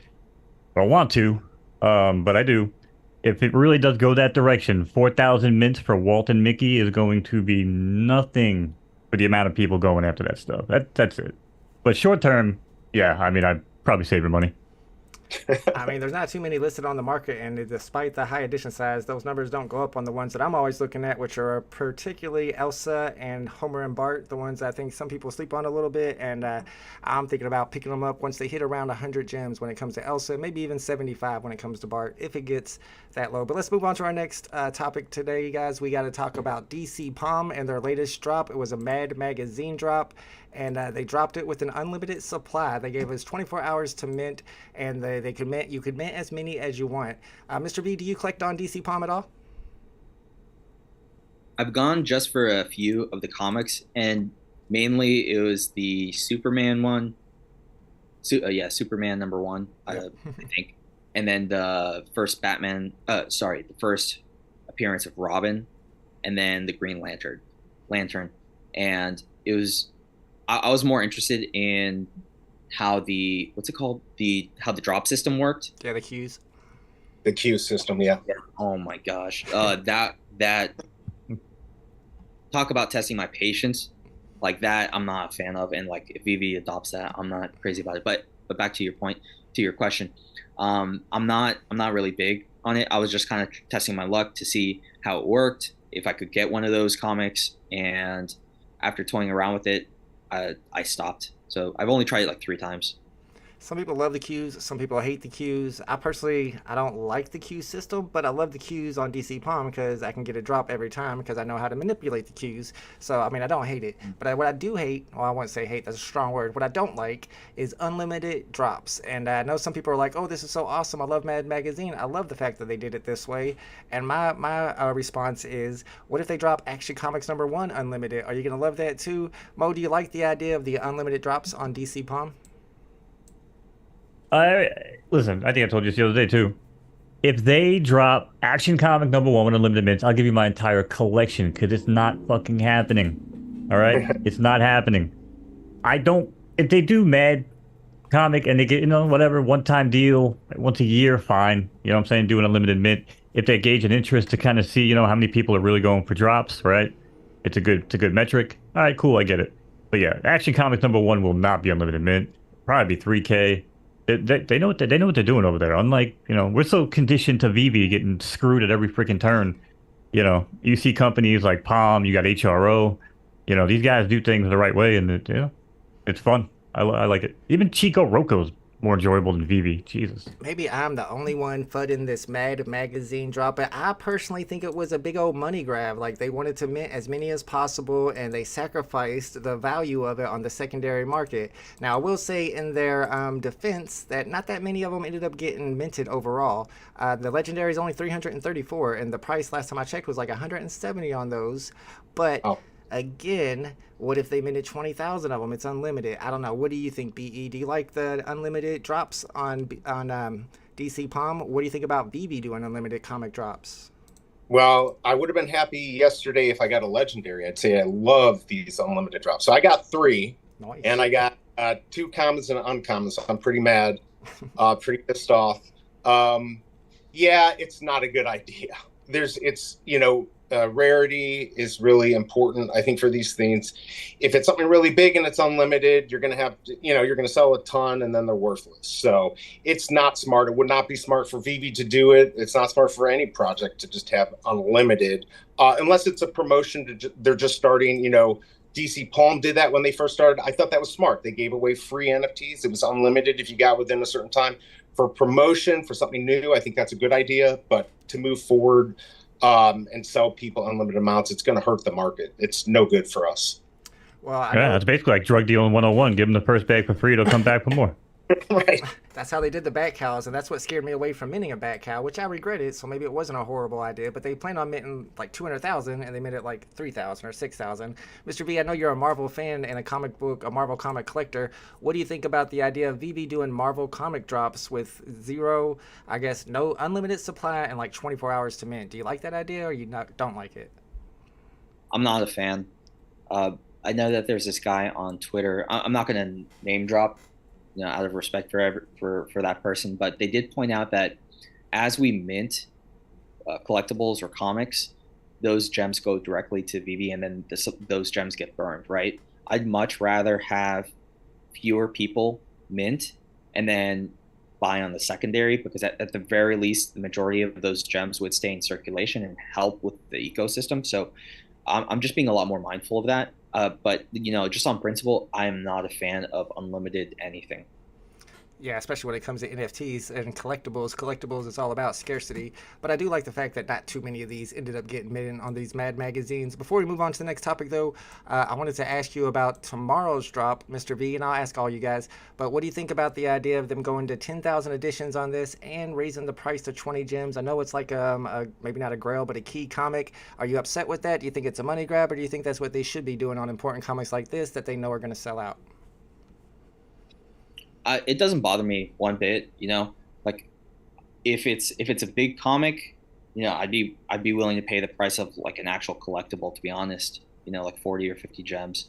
I don't want to, but I do. If it really does go that direction, 4,000 mints for Walt and Mickey is going to be nothing for the amount of people going after that stuff. That's it. But short term, yeah, I mean, I'd probably save your money. I mean, there's not too many listed on the market, and despite the high edition size, those numbers don't go up on the ones that I'm always looking at, which are particularly Elsa and Homer and Bart, the ones I think some people sleep on a little bit, and I'm thinking about picking them up once they hit around 100 gems when it comes to Elsa, maybe even 75 when it comes to Bart, if it gets that low. But let's move on to our next topic today, guys. We got to talk about DC Palm and their latest drop. It was a Mad Magazine drop, and they dropped it with an unlimited supply. They gave us 24 hours to mint, and the they could mint. You could mint as many as you want. Mr. V, do you collect on DC Palm at all? I've gone just for a few of the comics, and mainly it was the Superman one. Superman #1, I think, and then the first Batman. The first appearance of Robin, and then the Green Lantern, and it was. I was more interested in how the how the drop system worked. Yeah, the queues. The queue system, yeah. Oh my gosh, that talk about testing my patience. Like that, I'm not a fan of, and like if VeVe adopts that, I'm not crazy about it. But back to your point, to your question, I'm not really big on it. I was just kind of testing my luck to see how it worked, if I could get one of those comics, and after toying around with it, I stopped. So I've only tried it like 3 times. Some people love the queues, some people hate the queues. I personally, I don't like the queue system, but I love the queues on DC Palm because I can get a drop every time because I know how to manipulate the queues. So, I mean, I don't hate it. But what I do hate, well, I wouldn't say hate, that's a strong word. What I don't like is unlimited drops. And I know some people are like, oh, this is so awesome. I love Mad Magazine. I love the fact that they did it this way. And my response is, what if they drop Action Comics #1 unlimited? Are you going to love that too? Mo, do you like the idea of the unlimited drops on DC Palm? Listen, I think I told you this the other day too. If they drop Action Comic #1 with unlimited mints, I'll give you my entire collection because it's not fucking happening. All right, it's not happening. I don't. If they do Mad Comic and they get whatever one-time deal once a year, fine. You know what I'm saying? Do an unlimited mint. If they gauge an interest to kind of see how many people are really going for drops, right? It's a good metric. All right, cool, I get it. But yeah, Action Comics #1 will not be unlimited mint. Probably be 3K. They know what they're doing over there. Unlike we're so conditioned to VeVe getting screwed at every freaking turn. You see companies like Palm, you got HRO. These guys do things the right way, and it's fun. I like it. Even Chico Roco's more enjoyable than VeVe. Jesus. Maybe I'm the only one fudding this Mad Magazine drop, but I personally think it was a big old money grab. Like, they wanted to mint as many as possible, and they sacrificed the value of it on the secondary market. Now, I will say in their defense that not that many of them ended up getting minted overall. The Legendary is only 334, and the price last time I checked was like 170 on those. But again, what if they minted 20,000 of them? It's unlimited. I don't know. What do you think, BE? Do you like the unlimited drops on DC Palm? What do you think about VeVe doing unlimited comic drops? Well, I would have been happy yesterday if I got a Legendary. I'd say I love these unlimited drops. So I got 3, nice. And I got 2 commons and an uncommon, so I'm pretty mad, pretty pissed off. Yeah, it's not a good idea. Rarity is really important, I think, for these things. If it's something really big and it's unlimited, you're going to have to, you're going to sell a ton and then they're worthless. So it's not smart. It would not be smart for VeVe to do it. It's not smart for any project to just have unlimited, unless it's a promotion. They're just starting, DC Palm did that when they first started. I thought that was smart. They gave away free NFTs. It was unlimited if you got within a certain time. For promotion, for something new, I think that's a good idea. But to move forward, and sell people unlimited amounts, it's going to hurt the market. It's no good for us. Well, it's basically like drug dealing 101. Give them the first bag for free, they'll come back for more. Right. That's how they did the bat cows, and that's what scared me away from minting a bat cow, which I regretted. So maybe it wasn't a horrible idea, but they planned on minting like 200,000, and they minted like 3,000 or 6,000. Mr. V, I know you're a Marvel fan and a Marvel comic collector. What do you think about the idea of VeVe doing Marvel comic drops with no unlimited supply and like 24 hours to mint? Do you like that idea, or you don't like it? I'm not a fan. I know that there's this guy on Twitter. I'm not going to name drop, out of respect for that person, but they did point out that as we mint collectibles or comics, those gems go directly to VeVe, and then those gems get burned, right? I'd much rather have fewer people mint and then buy on the secondary, because at the very least, the majority of those gems would stay in circulation and help with the ecosystem. So I'm just being a lot more mindful of that. But just on principle, I am not a fan of unlimited anything. Yeah, especially when it comes to NFTs and collectibles. Collectibles is all about scarcity. But I do like the fact that not too many of these ended up getting made on these Mad magazines. Before we move on to the next topic, though, I wanted to ask you about tomorrow's drop, Mr. V, and I'll ask all you guys. But what do you think about the idea of them going to 10,000 editions on this and raising the price to 20 gems? I know it's like maybe not a grail, but a key comic. Are you upset with that? Do you think it's a money grab, or do you think that's what they should be doing on important comics like this that they know are going to sell out? It doesn't bother me one bit, like if it's a big comic, I'd be willing to pay the price of like an actual collectible, to be honest, like 40 or 50 gems.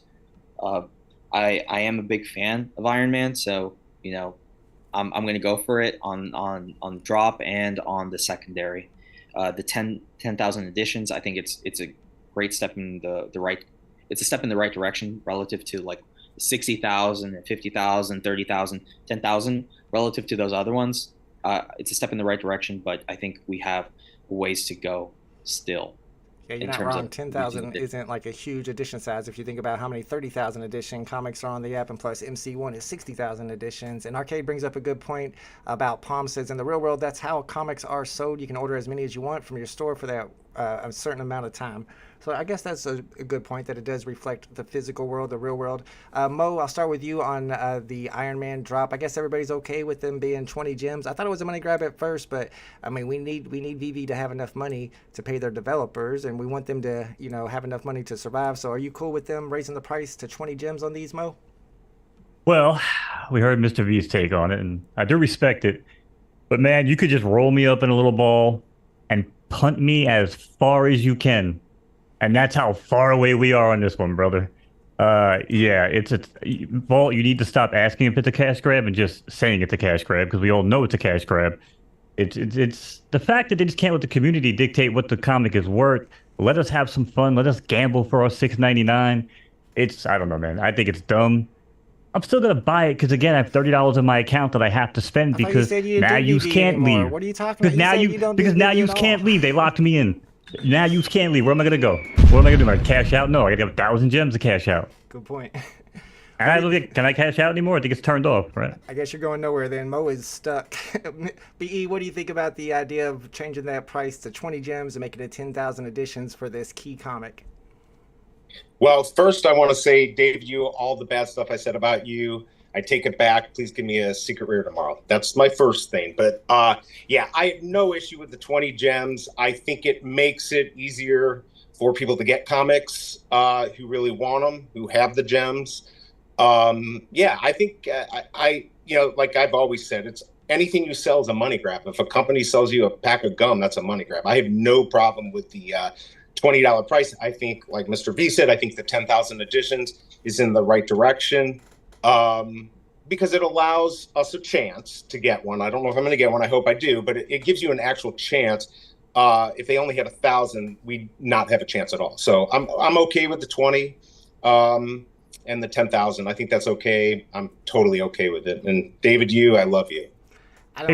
I am a big fan of Iron Man, so I'm going to go for it on drop and on the secondary. The 10,000 editions, I think it's a great step in the right. It's a step in the right direction relative to like 60,000 and 50,000, 30,000, 10,000 relative to those other ones. It's a step in the right direction, but I think we have ways to go still. Yeah, you're not wrong. 10,000 isn't like a huge edition size if you think about how many 30,000 edition comics are on the app, and plus MC1 is 60,000 editions. And Arcade brings up a good point about Palm says in the real world, that's how comics are sold. You can order as many as you want from your store for that a certain amount of time. So I guess that's a good point, that it does reflect the physical world, the real world. Mo, I'll start with you on the Iron Man drop. I guess everybody's okay with them being 20 gems. I thought it was a money grab at first, but I mean, we need VeVe to have enough money to pay their developers, and we want them to, have enough money to survive. So are you cool with them raising the price to 20 gems on these, Mo? Well, we heard Mr. V's take on it, and I do respect it. But man, you could just roll me up in a little ball and punt me as far as you can. And that's how far away we are on this one, brother. Yeah, Vault, you need to stop asking if it's a cash grab and just saying it's a cash grab, because we all know it's a cash grab. It's the fact that they just can't let the community dictate what the comic is worth. Let us have some fun. Let us gamble for our $6.99. I don't know, man. I think it's dumb. I'm still gonna buy it because again, I have $30 in my account that I have to spend because now you can't leave. What are you talking about? Now you can't leave. They locked me in. Now you can't leave. Where am I gonna go? What am I gonna do? Am I cash out? No, I gotta have 1,000 gems to cash out. Good point. And can I cash out anymore? I think it's turned off, right? I guess you're going nowhere then. Mo is stuck. BE, what do you think about the idea of changing that price to 20 gems and making it 10,000 editions for this key comic? Well, first I want to say, Dave, you, all the bad stuff I said about you, I take it back. Please give me a secret rare tomorrow. That's my first thing. But yeah, I have no issue with the 20 gems. I think it makes it easier for people to get comics who really want them, who have the gems. Yeah, I think I like I've always said, it's anything you sell is a money grab. If a company sells you a pack of gum, that's a money grab. I have no problem with the $20 price. I think, like Mr. V said, I think the 10,000 editions is in the right direction. Because it allows us a chance to get one. I don't know if I'm going to get one. I hope I do, but it gives you an actual chance. If they only had 1,000, we'd not have a chance at all. So I'm okay with the 20 and the 10,000. I think that's okay. I'm totally okay with it. And David, I love you. I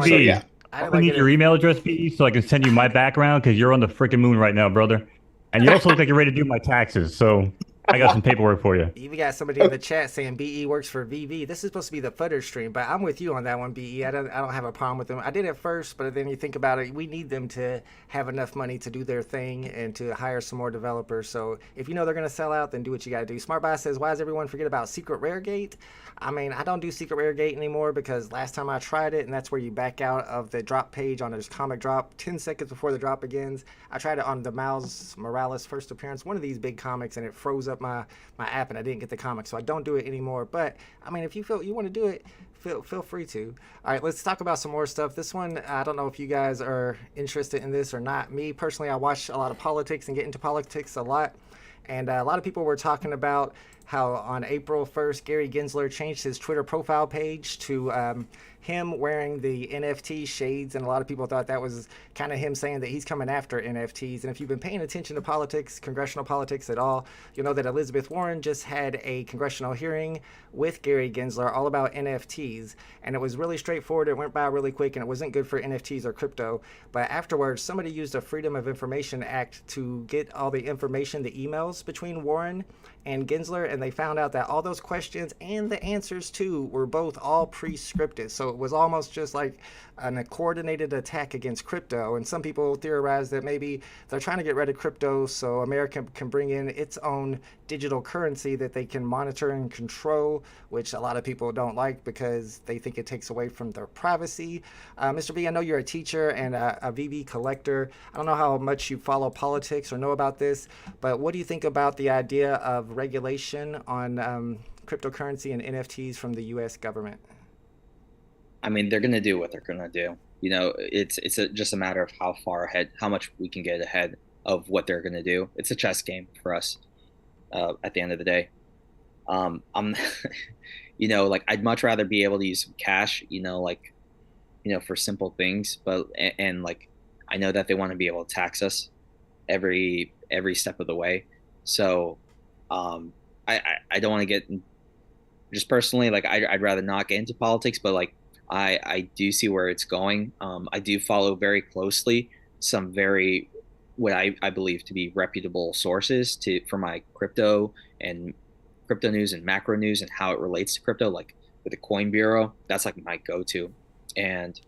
need your email address, B, so I can send you my background because you're on the freaking moon right now, brother. And you also look like you're ready to do my taxes. So I got some paperwork for you. You got somebody in the chat saying BE works for VeVe. This is supposed to be the FUDDERS stream, but I'm with you on that one, BE. I don't have a problem with them. I did it first, but then you think about it, we need them to have enough money to do their thing and to hire some more developers. So if you know they're going to sell out, then do what you got to do. Smartbuy says, why does everyone forget about Secret Rare Gate? I mean, I don't do Secret Rare Gate anymore because last time I tried it, and that's where you back out of the drop page on this comic drop 10 seconds before the drop begins. I tried it on the Miles Morales first appearance, one of these big comics, and it froze up my app and I didn't get the comic, so I don't do it anymore. But I mean, if you feel you want to do it, feel free to. All right, let's talk about some more stuff. This one, I don't know if you guys are interested in this or not. Me personally, I watch a lot of politics and get into politics a lot, and a lot of people were talking about how on April 1st, Gary Gensler changed his Twitter profile page to him wearing the NFT shades, and a lot of people thought that was kind of him saying that he's coming after NFTs. And if you've been paying attention to politics, congressional politics at all, you know that Elizabeth Warren just had a congressional hearing with Gary Gensler all about NFTs, and it was really straightforward. It went by really quick, and it wasn't good for NFTs or crypto. But afterwards, somebody used a Freedom of Information Act to get all the information, the emails between Warren and Gensler, and they found out that all those questions and the answers too were both all pre-scripted. So it was almost just like a coordinated attack against crypto. And some people theorize that maybe they're trying to get rid of crypto so America can bring in its own digital currency that they can monitor and control, which a lot of people don't like because they think it takes away from their privacy. Mr. V, I know you're a teacher and a VeVe collector. I don't know how much you follow politics or know about this, but what do you think about the idea of regulation on cryptocurrency and NFTs from the U.S. government? I mean, they're going to do what they're going to do. You know, it's just a matter of how far ahead, how much we can get ahead of what they're going to do. It's a chess game for us at the end of the day. I'm, you know, like I'd much rather be able to use some cash, you know, like, you know, for simple things, but, and like, I know that they want to be able to tax us every step of the way. So I don't want to get, just personally, like I'd rather not get into politics, but like I do see where it's going. I do follow very closely some very, what I believe to be reputable sources for my crypto news and macro news and how it relates to crypto, like with the Coin Bureau. That's like my go-to. And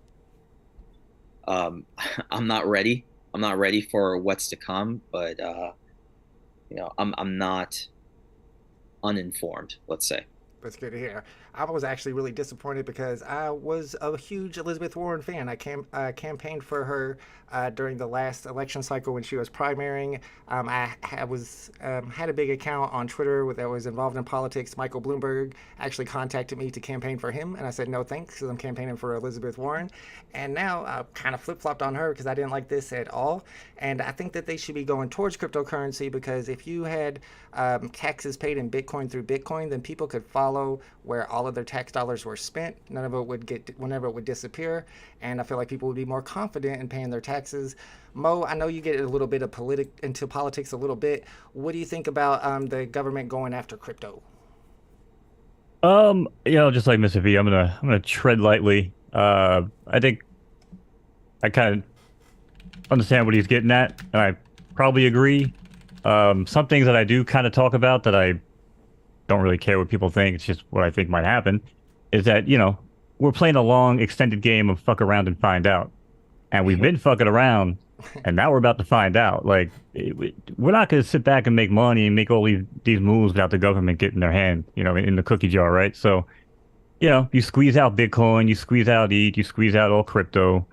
I'm not ready. I'm not ready for what's to come, but you know, I'm not uninformed, let's say. That's good to hear. I was actually really disappointed because I was a huge Elizabeth Warren fan. I campaigned for her during the last election cycle when she was primarying. I had a big account on Twitter that was involved in politics. Michael Bloomberg actually contacted me to campaign for him, and I said no thanks because I'm campaigning for Elizabeth Warren. And now I kind of flip-flopped on her because I didn't like this at all. And I think that they should be going towards cryptocurrency because if you had taxes paid in Bitcoin through Bitcoin, then people could follow where all of their tax dollars were spent. None of it would disappear, and I feel like people would be more confident in paying their taxes. Mo, I know you get a little bit of into politics a little bit. What do you think about the government going after crypto? You know, just like Mr. V, I'm gonna tread lightly. I think I kind of understand what he's getting at, and I probably agree. Some things that I do kind of talk about that I don't really care what people think, it's just what I think might happen, is that, you know, we're playing a long extended game of fuck around and find out. And we've been fucking around, and now we're about to find out. Like, we're not going to sit back and make money and make all these moves without the government getting their hand, you know, in the cookie jar, right? So, you know, you squeeze out Bitcoin, you squeeze out ETH, you squeeze out all crypto,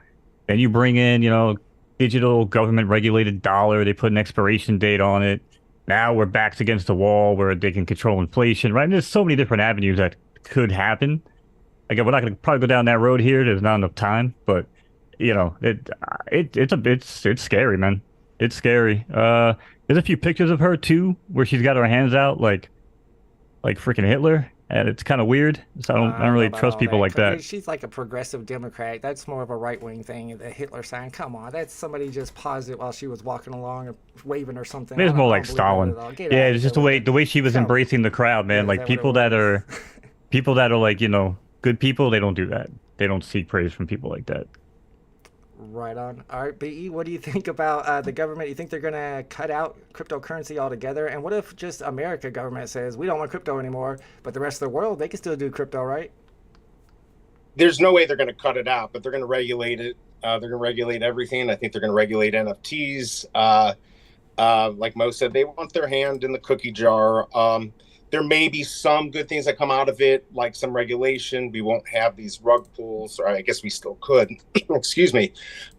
then you bring in, you know, digital government regulated dollar, they put an expiration date on it. Now we're backs against the wall where they can control inflation, right? And there's so many different avenues that could happen. Again, we're not going to probably go down that road here. There's not enough time, but you know, it's scary, man. It's scary. There's a few pictures of her too, where she's got her hands out like freaking Hitler, and it's kind of weird. So I don't really trust people like that. She's like a progressive Democrat. That's more of a right-wing thing. The Hitler sign. Come on, that's somebody just paused it while she was walking along or waving or something. It's more like Stalin. Yeah, it's just the way she was embracing the crowd, man. Like people that are like, you know, good people, they don't do that. They don't seek praise from people like that. Right on. All right, BE, what do you think about the government? You think they're going to cut out cryptocurrency altogether? And what if just America government says, we don't want crypto anymore, but the rest of the world, they can still do crypto, right? There's no way they're going to cut it out, but they're going to regulate it. They're going to regulate everything. I think they're going to regulate NFTs. Like Mo said, they want their hand in the cookie jar. There may be some good things that come out of it, like some regulation. We won't have these rug pulls, or I guess we still could. Excuse me.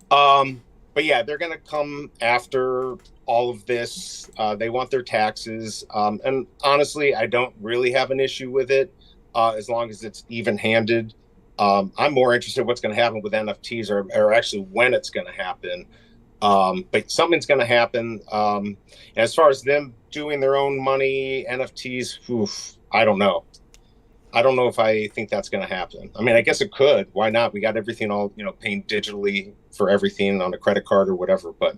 But yeah, they're going to come after all of this. They want their taxes. And honestly, I don't really have an issue with it as long as it's even-handed. I'm more interested in what's going to happen with NFTs or actually when it's going to happen. But something's going to happen. As far as them doing their own money, NFTs, oof, I don't know. I don't know if I think that's going to happen. I mean, I guess it could. Why not? We got everything all, you know, paying digitally for everything on a credit card or whatever. But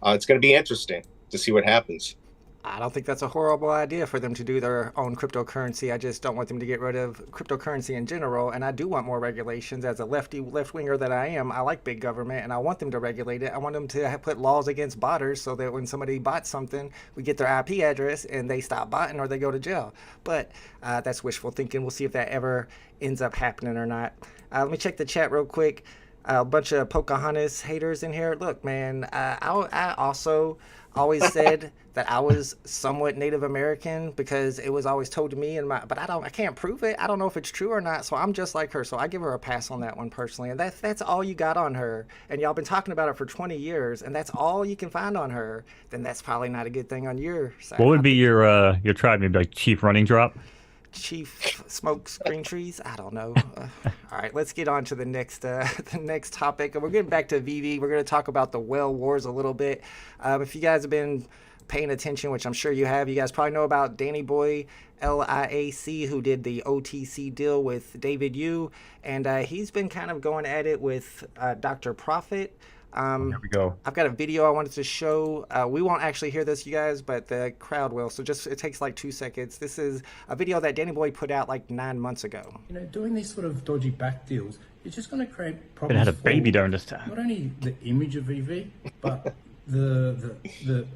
it's going to be interesting to see what happens. I don't think that's a horrible idea for them to do their own cryptocurrency. I just don't want them to get rid of cryptocurrency in general. And I do want more regulations. As a left winger that I am, I like big government and I want them to regulate it. I want them to put laws against botters so that when somebody bots something, we get their IP address and they stop botting or they go to jail. But that's wishful thinking. We'll see if that ever ends up happening or not. Let me check the chat real quick. A bunch of Pocahontas haters in here. Look, man, I also always said that I was somewhat Native American because it was always told to me but I can't prove it. I don't know if it's true or not. So I'm just like her. So I give her a pass on that one personally. And that's all you got on her. And y'all been talking about it for 20 years and that's all you can find on her. Then that's probably not a good thing on your side. What would be your tribe? Maybe like Chief Running Drop? Chief Smokes Green Trees. I don't know. All right, let's get on to the next topic. We're getting back to VeVe. We're going to talk about the whale wars a little bit. If you guys have been paying attention, which I'm sure you have, you guys probably know about Danny Boy LIAC, who did the OTC deal with David Yu, and he's been kind of going at it with Dr. Profit. There we go. I've got a video I wanted to show. We won't actually hear this, you guys, but the crowd will. So it takes like 2 seconds. This is a video that Danny Boy put out like 9 months ago. You know, doing these sort of dodgy back deals, you're just going to create It problems. had a baby during this time. Not only the image of VeVe, but the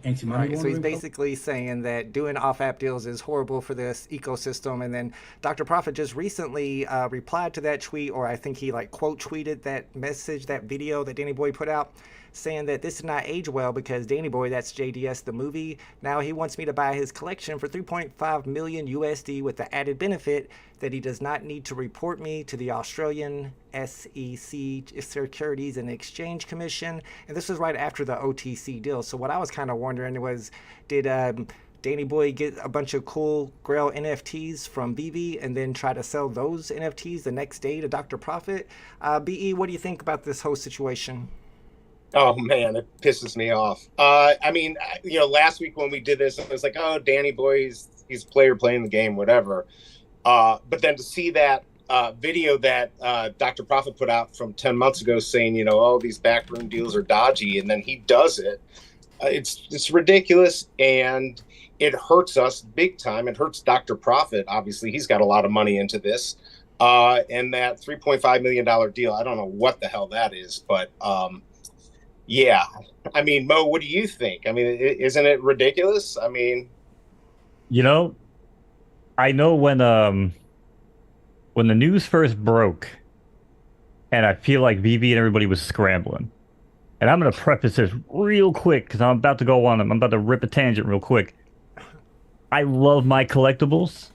anti-money Right, so he's laundering. basically saying that doing off-app deals is horrible for this ecosystem. And then Dr. Profit just recently replied to that tweet, or I think he like quote tweeted that message, that video that Danny Boy put out, saying that this did not age well because Danny Boy, that's JDS the movie, now he wants me to buy his collection for 3.5 million USD with the added benefit that he does not need to report me to the Australian SEC, Securities and Exchange Commission. And this was right after the OTC deal. So what I was kind of wondering was, did Danny Boy get a bunch of cool Grail NFTs from VeVe and then try to sell those NFTs the next day to Dr. Profit? BE, what do you think about this whole situation? Oh man, it pisses me off. I mean, you know, last week when we did this, it was like, oh, Danny Boy, he's a player playing the game, whatever. But then to see that video that Dr. Profit put out from 10 months ago saying, you know, oh, these backroom deals are dodgy, and then he does it, it's ridiculous, and it hurts us big time. It hurts Dr. Profit. Obviously, he's got a lot of money into this. And that $3.5 million deal, I don't know what the hell that is, but yeah. I mean, Mo, what do you think? I mean, isn't it ridiculous? I mean, You know, I know when the news first broke, and I feel like VeVe and everybody was scrambling. And I'm going to preface this real quick because I'm about to go on. I'm about to rip a tangent real quick. I love my collectibles,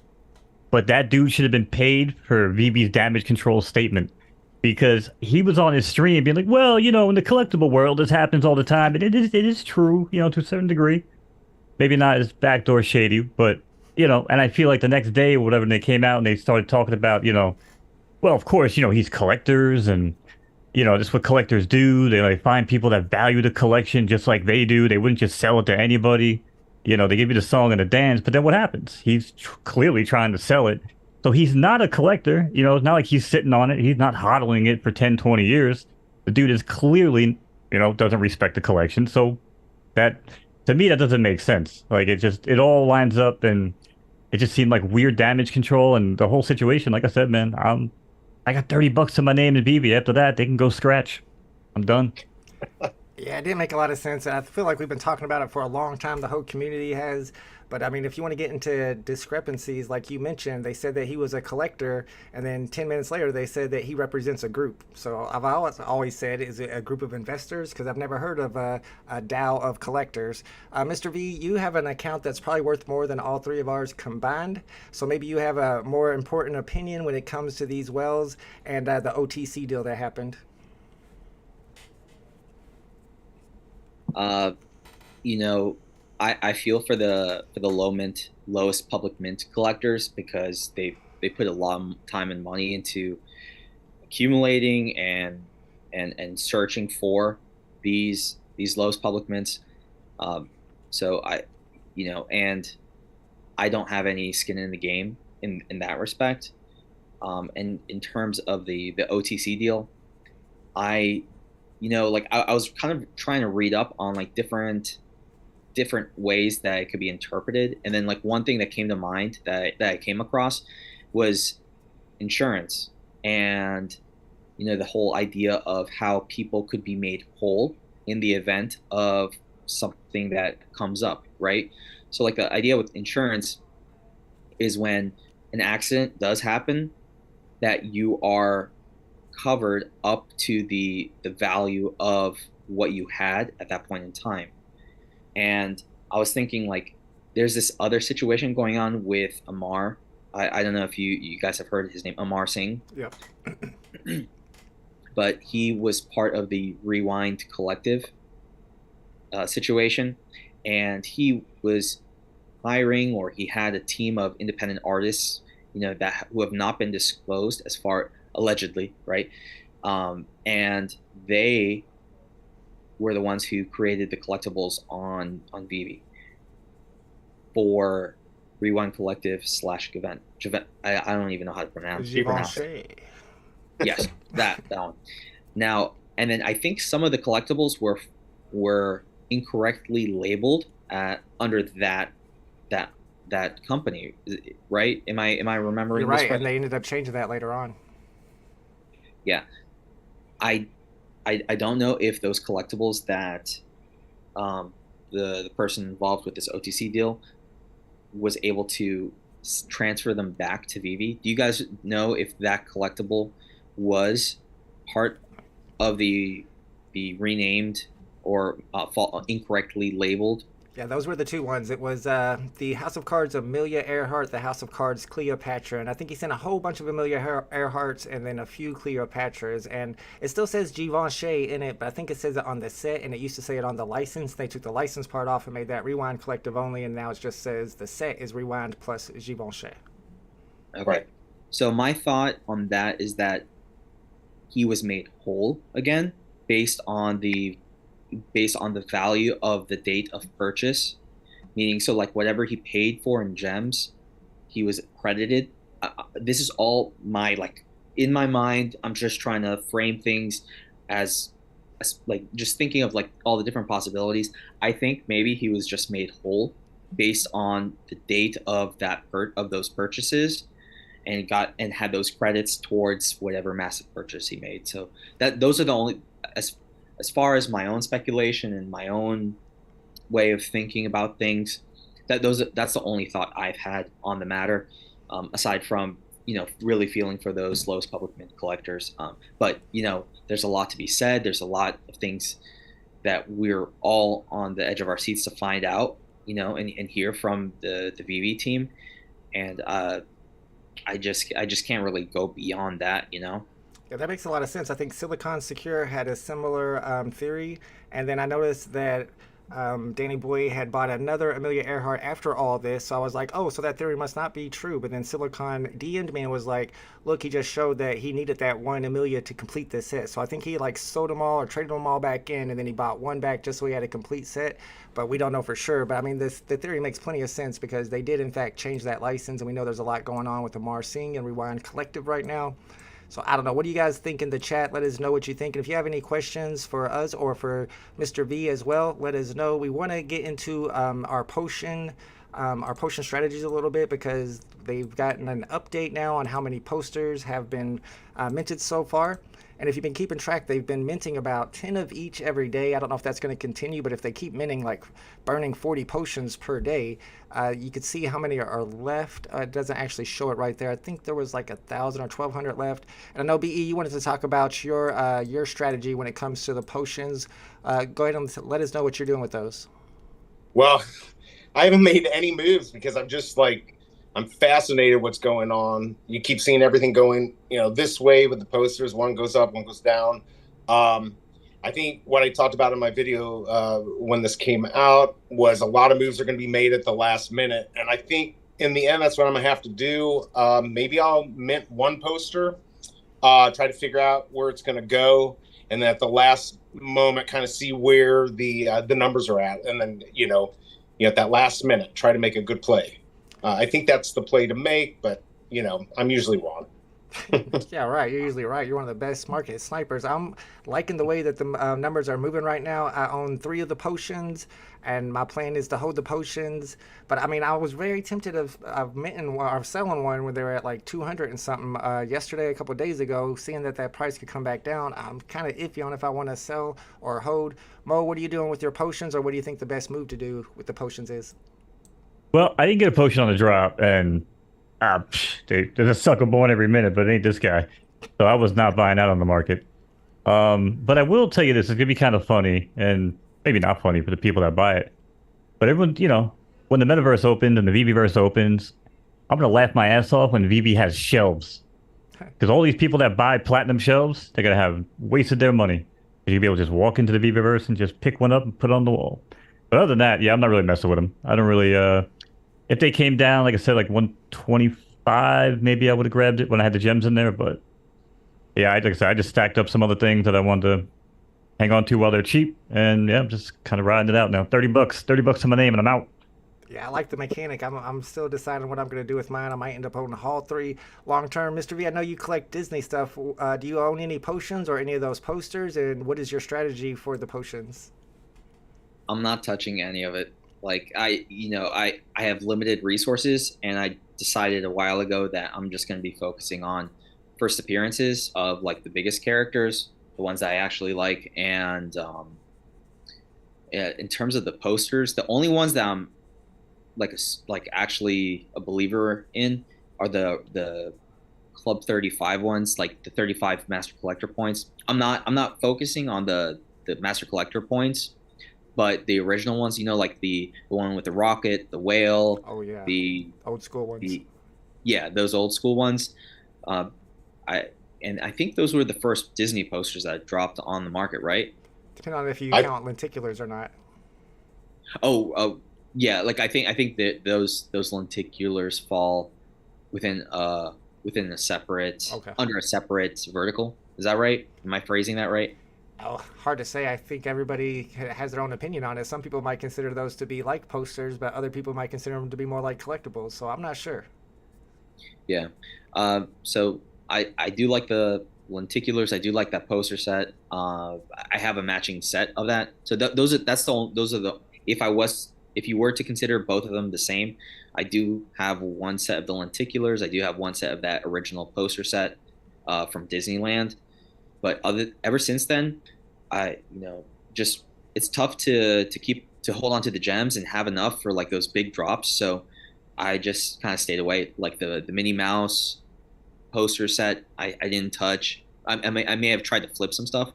but that dude should have been paid for VeVe's damage control statement. Because he was on his stream being like, well, you know, in the collectible world, this happens all the time. And it is true, you know, to a certain degree. Maybe not as backdoor shady, but, you know, and I feel like the next day or whatever, they came out and they started talking about, you know, well, of course, you know, he's collectors and, you know, this is what collectors do. They like find people that value the collection just like they do. They wouldn't just sell it to anybody. You know, they give you the song and the dance, but then what happens? He's clearly trying to sell it. So he's not a collector, you know, it's not like he's sitting on it. He's not hodling it for 10, 20 years. The dude is clearly, you know, doesn't respect the collection. So that, to me, that doesn't make sense. Like, it all lines up, and it just seemed like weird damage control and the whole situation. Like I said, man, I got $30 to my name in VeVe. After that, they can go scratch. I'm done. Yeah, it didn't make a lot of sense, and I feel like we've been talking about it for a long time. The whole community has. But I mean, if you want to get into discrepancies, like you mentioned, they said that he was a collector, and then 10 minutes later, they said that he represents a group. So I've always said, is it a group of investors? Because I've never heard of a DAO of collectors. Mr. V, you have an account that's probably worth more than all three of ours combined. So maybe you have a more important opinion when it comes to these wells and the OTC deal that happened. You know, I feel for the lowest public mint collectors because they put a lot of time and money into accumulating and searching for these lowest public mints. So and I don't have any skin in the game in that respect. And in terms of the OTC deal, I was kind of trying to read up on like different different ways that it could be interpreted. And then like one thing that came to mind that I came across was insurance, and the whole idea of how people could be made whole in the event of something that comes up, right? So like the idea with insurance is when an accident does happen, that you are covered up to the value of what you had at that point in time. And I was thinking, like, there's this other situation going on with Amar. I don't know if you guys have heard his name, Amar Singh. Yep. But he was part of the Rewind Collective situation, and he was hiring, or he had a team of independent artists, that who have not been disclosed as far, allegedly, right? And they were the ones who created the collectibles on VeVe for Rewind Collective / I don't even know how to pronounce it. Yes, that one. Now, and then I think some of the collectibles were incorrectly labeled under that company, right? Am I remembering? You're this right, and they ended up changing that later on. Yeah, I don't know if those collectibles that the person involved with this OTC deal was able to transfer them back to VeVe. Do you guys know if that collectible was part of the renamed or incorrectly labeled? Yeah, those were the two ones. It was the House of Cards Amelia Earhart, the House of Cards Cleopatra, and I think he sent a whole bunch of Amelia Earharts and then a few Cleopatras, and it still says Givenchy in it, but I think it says it on the set, and it used to say it on the license. They took the license part off and made that Rewind Collective only, and now it just says the set is Rewind plus Givenchy. Okay. Right. So my thought on that is that he was made whole again based on the value of the date of purchase, meaning, so like whatever he paid for in gems, he was credited. This is all in my mind. I'm just trying to frame things as like just thinking of like all the different possibilities. I think maybe he was just made whole based on the date of those purchases, and had those credits towards whatever massive purchase he made. So those are the only, as far as my own speculation and my own way of thinking about things, that's the only thought I've had on the matter, aside from really feeling for those lowest public mint collectors. But there's a lot to be said. There's a lot of things that we're all on the edge of our seats to find out, and hear from the VeVe team, and I just can't really go beyond that. Yeah, that makes a lot of sense. I think Silicon Secure had a similar theory, and then I noticed that Danny Boy had bought another Amelia Earhart after all this, so I was like, oh, so that theory must not be true. But then Silicon DM'd me and was like, look, he just showed that he needed that one Amelia to complete this set. So I think he sold them all or traded them all back in, and then he bought one back just so he had a complete set. But we don't know for sure. But I mean, the theory makes plenty of sense because they did in fact change that license, and we know there's a lot going on with the Amar Singh and Rewind Collective right now. So I don't know. What do you guys think in the chat? Let us know what you think. And if you have any questions for us or for Mr. V as well, let us know. We want to get into our potion strategies a little bit because they've gotten an update now on how many posters have been minted so far. And if you've been keeping track, they've been minting about 10 of each every day. I don't know if that's going to continue, but if they keep minting, like burning 40 potions per day, you could see how many are left. It doesn't actually show it right there. I think there was like 1,000 or 1,200 left. And I know, BE, you wanted to talk about your strategy when it comes to the potions. Go ahead and let us know what you're doing with those. Well, I haven't made any moves because I'm fascinated what's going on. You keep seeing everything going, this way with the posters. One goes up, one goes down. I think what I talked about in my video when this came out was a lot of moves are going to be made at the last minute. And I think in the end, that's what I'm going to have to do. Maybe I'll mint one poster, try to figure out where it's going to go. And then at the last moment, kind of see where the numbers are at. And then, at that last minute, try to make a good play. I think that's the play to make, but I'm usually wrong. Yeah, right. You're usually right. You're one of the best market snipers. I'm liking the way that the numbers are moving right now. I own 3 of the potions, and my plan is to hold the potions. But I mean, I was very tempted of minting or selling one when they were at like 200 and something yesterday, a couple of days ago. Seeing that price could come back down, I'm kind of iffy on if I want to sell or hold. Mo, what are you doing with your potions, or what do you think the best move to do with the potions is? Well, I didn't get a potion on the drop, and there's a sucker born every minute, but it ain't this guy. So I was not buying out on the market. But I will tell you this, it's gonna be kind of funny, and maybe not funny for the people that buy it. But everyone, when the Metaverse opens and the VeVeverse opens, I'm gonna laugh my ass off when VeVe has shelves. Because all these people that buy platinum shelves, they're gonna have wasted their money. You'll be able to just walk into the VeVeverse and just pick one up and put it on the wall. But other than that, yeah, I'm not really messing with them. I don't really, if they came down, like I said, like 125, maybe I would have grabbed it when I had the gems in there. But yeah, like I said, I just stacked up some other things that I wanted to hang on to while they're cheap. And yeah, I'm just kind of riding it out now. $30 to my name and I'm out. Yeah, I like the mechanic. I'm still deciding what I'm going to do with mine. I might end up owning all 3 long term. Mr. V, I know you collect Disney stuff. Do you own any potions or any of those posters? And what is your strategy for the potions? I'm not touching any of it. Like I have limited resources, and I decided a while ago that I'm just going to be focusing on first appearances of like the biggest characters, the ones that I actually like. And in terms of the posters, the only ones that I'm like actually a believer in are the Club 35 ones, like the 35 Master Collector points. I'm not focusing on the Master Collector points, but the original ones, like the one with the rocket, the whale. Oh yeah. The old school ones. Those old school ones. I think those were the first Disney posters that dropped on the market, right? Depending on if you count lenticulars or not. Oh, yeah. Like I think that those lenticulars fall within a separate under a separate vertical. Is that right? Am I phrasing that right? Oh, hard to say. I think everybody has their own opinion on it. Some people might consider those to be like posters, but other people might consider them to be more like collectibles. So I'm not sure. Yeah. So I do like the lenticulars. I do like that poster set. I have a matching set of that. So those are the if you were to consider both of them the same, I do have one set of the lenticulars. I do have one set of that original poster set from Disneyland. But ever since then, it's tough to hold on to the gems and have enough for like those big drops. So I just kind of stayed away. Like the Minnie Mouse poster set, I didn't touch. I may have tried to flip some stuff,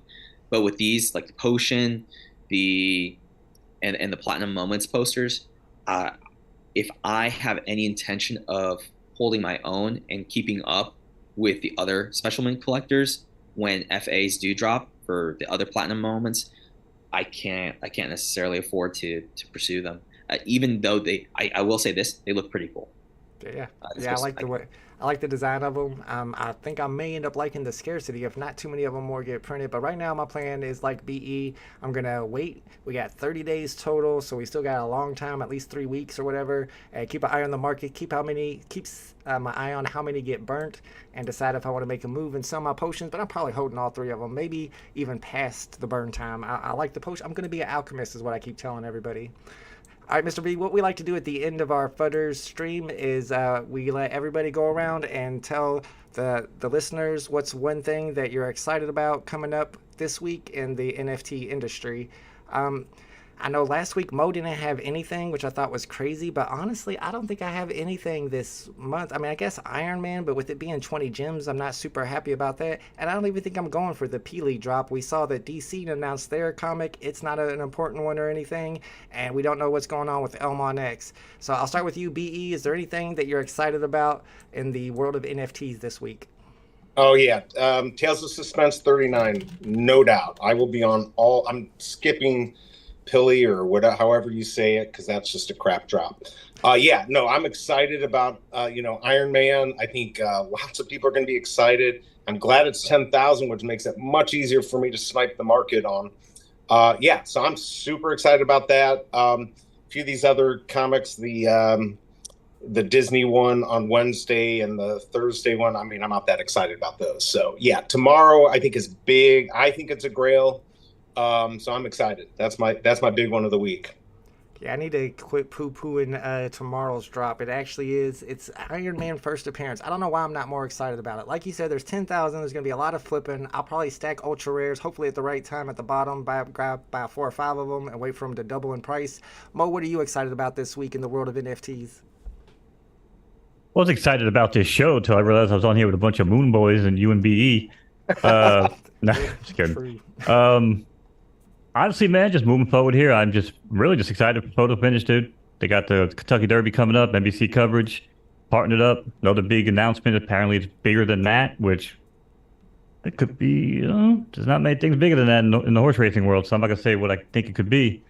but with these, like the potion, and the Platinum Moments posters, if I have any intention of holding my own and keeping up with the other special mint collectors when FAs do drop for the other Platinum Moments, I can't necessarily afford to pursue them. Even though I will say this, they look pretty cool. Yeah, I like the design of them. I think I may end up liking the scarcity if not too many of them more get printed. But right now my plan is like BE. I'm gonna wait. We got 30 days total, so we still got a long time, at least 3 weeks or whatever. And keep an eye on the market. Keeps my eye on how many get burnt, and decide if I want to make a move and sell my potions. But I'm probably holding all 3 of them, maybe even past the burn time. I like the potion. I'm gonna be an alchemist, is what I keep telling everybody. All right, Mr. B, what we like to do at the end of our FUDDERS stream is we let everybody go around and tell the listeners what's one thing that you're excited about coming up this week in the NFT industry. I know last week Mo didn't have anything, which I thought was crazy, but honestly, I don't think I have anything this month. I mean, I guess Iron Man, but with it being 20 gems, I'm not super happy about that. And I don't even think I'm going for the Peely drop. We saw that DC announced their comic. It's not an important one or anything, and we don't know what's going on with Elm on X. So I'll start with you, BE. Is there anything that you're excited about in the world of NFTs this week? Oh, yeah. Tales of Suspense 39, no doubt. I will be on all. I'm skipping Pilly or whatever, however you say it, because that's just a crap drop. I'm excited about Iron Man. I think lots of people are going to be excited. I'm glad it's 10,000, which makes it much easier for me to snipe the market on. So I'm super excited about that. A few of these other comics, the the Disney one on Wednesday and the Thursday one. I mean, I'm not that excited about those. So yeah, tomorrow I think is big. I think it's a grail. So I'm excited. That's my big one of the week. Yeah, I need to quit poo-pooing tomorrow's drop. It actually is. It's Iron Man first appearance. I don't know why I'm not more excited about it. Like you said, there's 10,000. There's going to be a lot of flipping. I'll probably stack ultra rares, hopefully at the right time at the bottom, grab 4 or 5 of them and wait for them to double in price. Mo, what are you excited about this week in the world of NFTs? I was excited about this show until I realized I was on here with a bunch of Moon Boys and UNBE. Nah, just kidding. Honestly, man, just moving forward here, I'm just really just excited for photo finish, dude. They got the Kentucky Derby coming up, NBC coverage, partnered up. Another big announcement. Apparently, it's bigger than that, which it could be. There's not many things bigger than that in the horse racing world, so I'm not gonna say what I think it could be.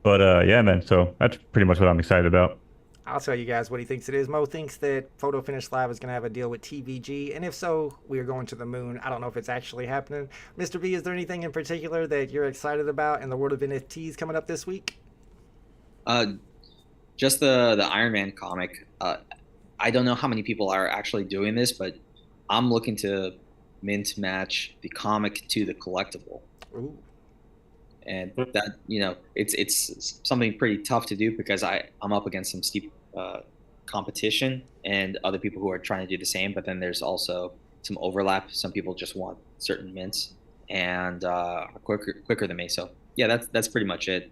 But yeah, man. So that's pretty much what I'm excited about. I'll tell you guys what he thinks it is. Mo thinks that Photo Finish Live is going to have a deal with TVG, and if so, we are going to the moon. I don't know if it's actually happening. Mr. V, is there anything in particular that you're excited about in the world of NFTs coming up this week? Just the Iron Man comic. I don't know how many people are actually doing this, but I'm looking to mint match the comic to the collectible. Ooh. And that, it's something pretty tough to do because I'm up against some steep competition and other people who are trying to do the same, but then there's also some overlap. Some people just want certain mints and are quicker than me. So yeah, that's pretty much it.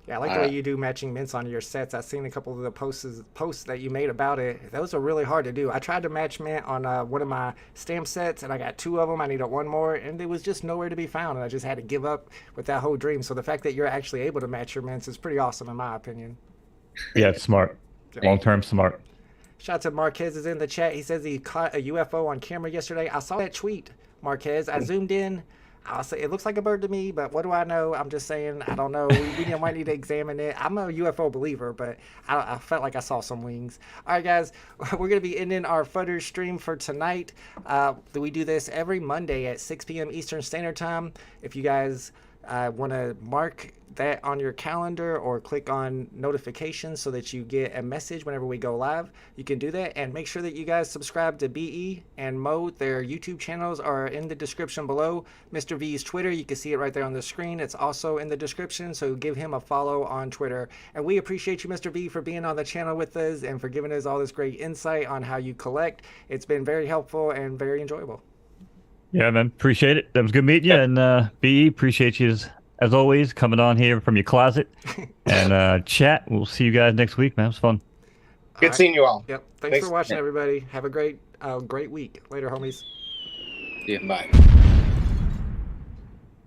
Yeah, I like the way you do matching mints on your sets. I've seen a couple of the posts that you made about it. Those are really hard to do. I tried to match mint on one of my stamp sets, and I got 2 of them. I needed 1 more, and it was just nowhere to be found, and I just had to give up with that whole dream. So the fact that you're actually able to match your mints is pretty awesome, in my opinion. Yeah, it's smart. Long-term smart. Shout out to Marquez is in the chat. He says he caught a UFO on camera yesterday. I saw that tweet, Marquez. I zoomed in. I'll say it looks like a bird to me, but what do I know? I'm just saying, I don't know. We might need to examine it. I'm a UFO believer, but I felt like I saw some wings. All right, guys, we're going to be ending our FUDDERS stream for tonight. We do this every Monday at 6 p.m. Eastern Standard Time. If you guys want to mark that on your calendar or click on notifications so that you get a message whenever we go live, you can do that. And make sure that you guys subscribe to BE and Mo. Their YouTube channels are in the description below. Mr. V's Twitter, you can see it right there on the screen. It's also in the description, so give him a follow on Twitter. And we appreciate you, Mr. V, for being on the channel with us and for giving us all this great insight on how you collect. It's been very helpful and very enjoyable. Yeah, man. Appreciate it. That was good meeting you. And BE, appreciate you as always, coming on here from your closet and chat. We'll see you guys next week, man. It was fun. Good seeing you all. Yep. Thanks for watching, everybody. Have a great week. Later, homies. Yeah. Bye.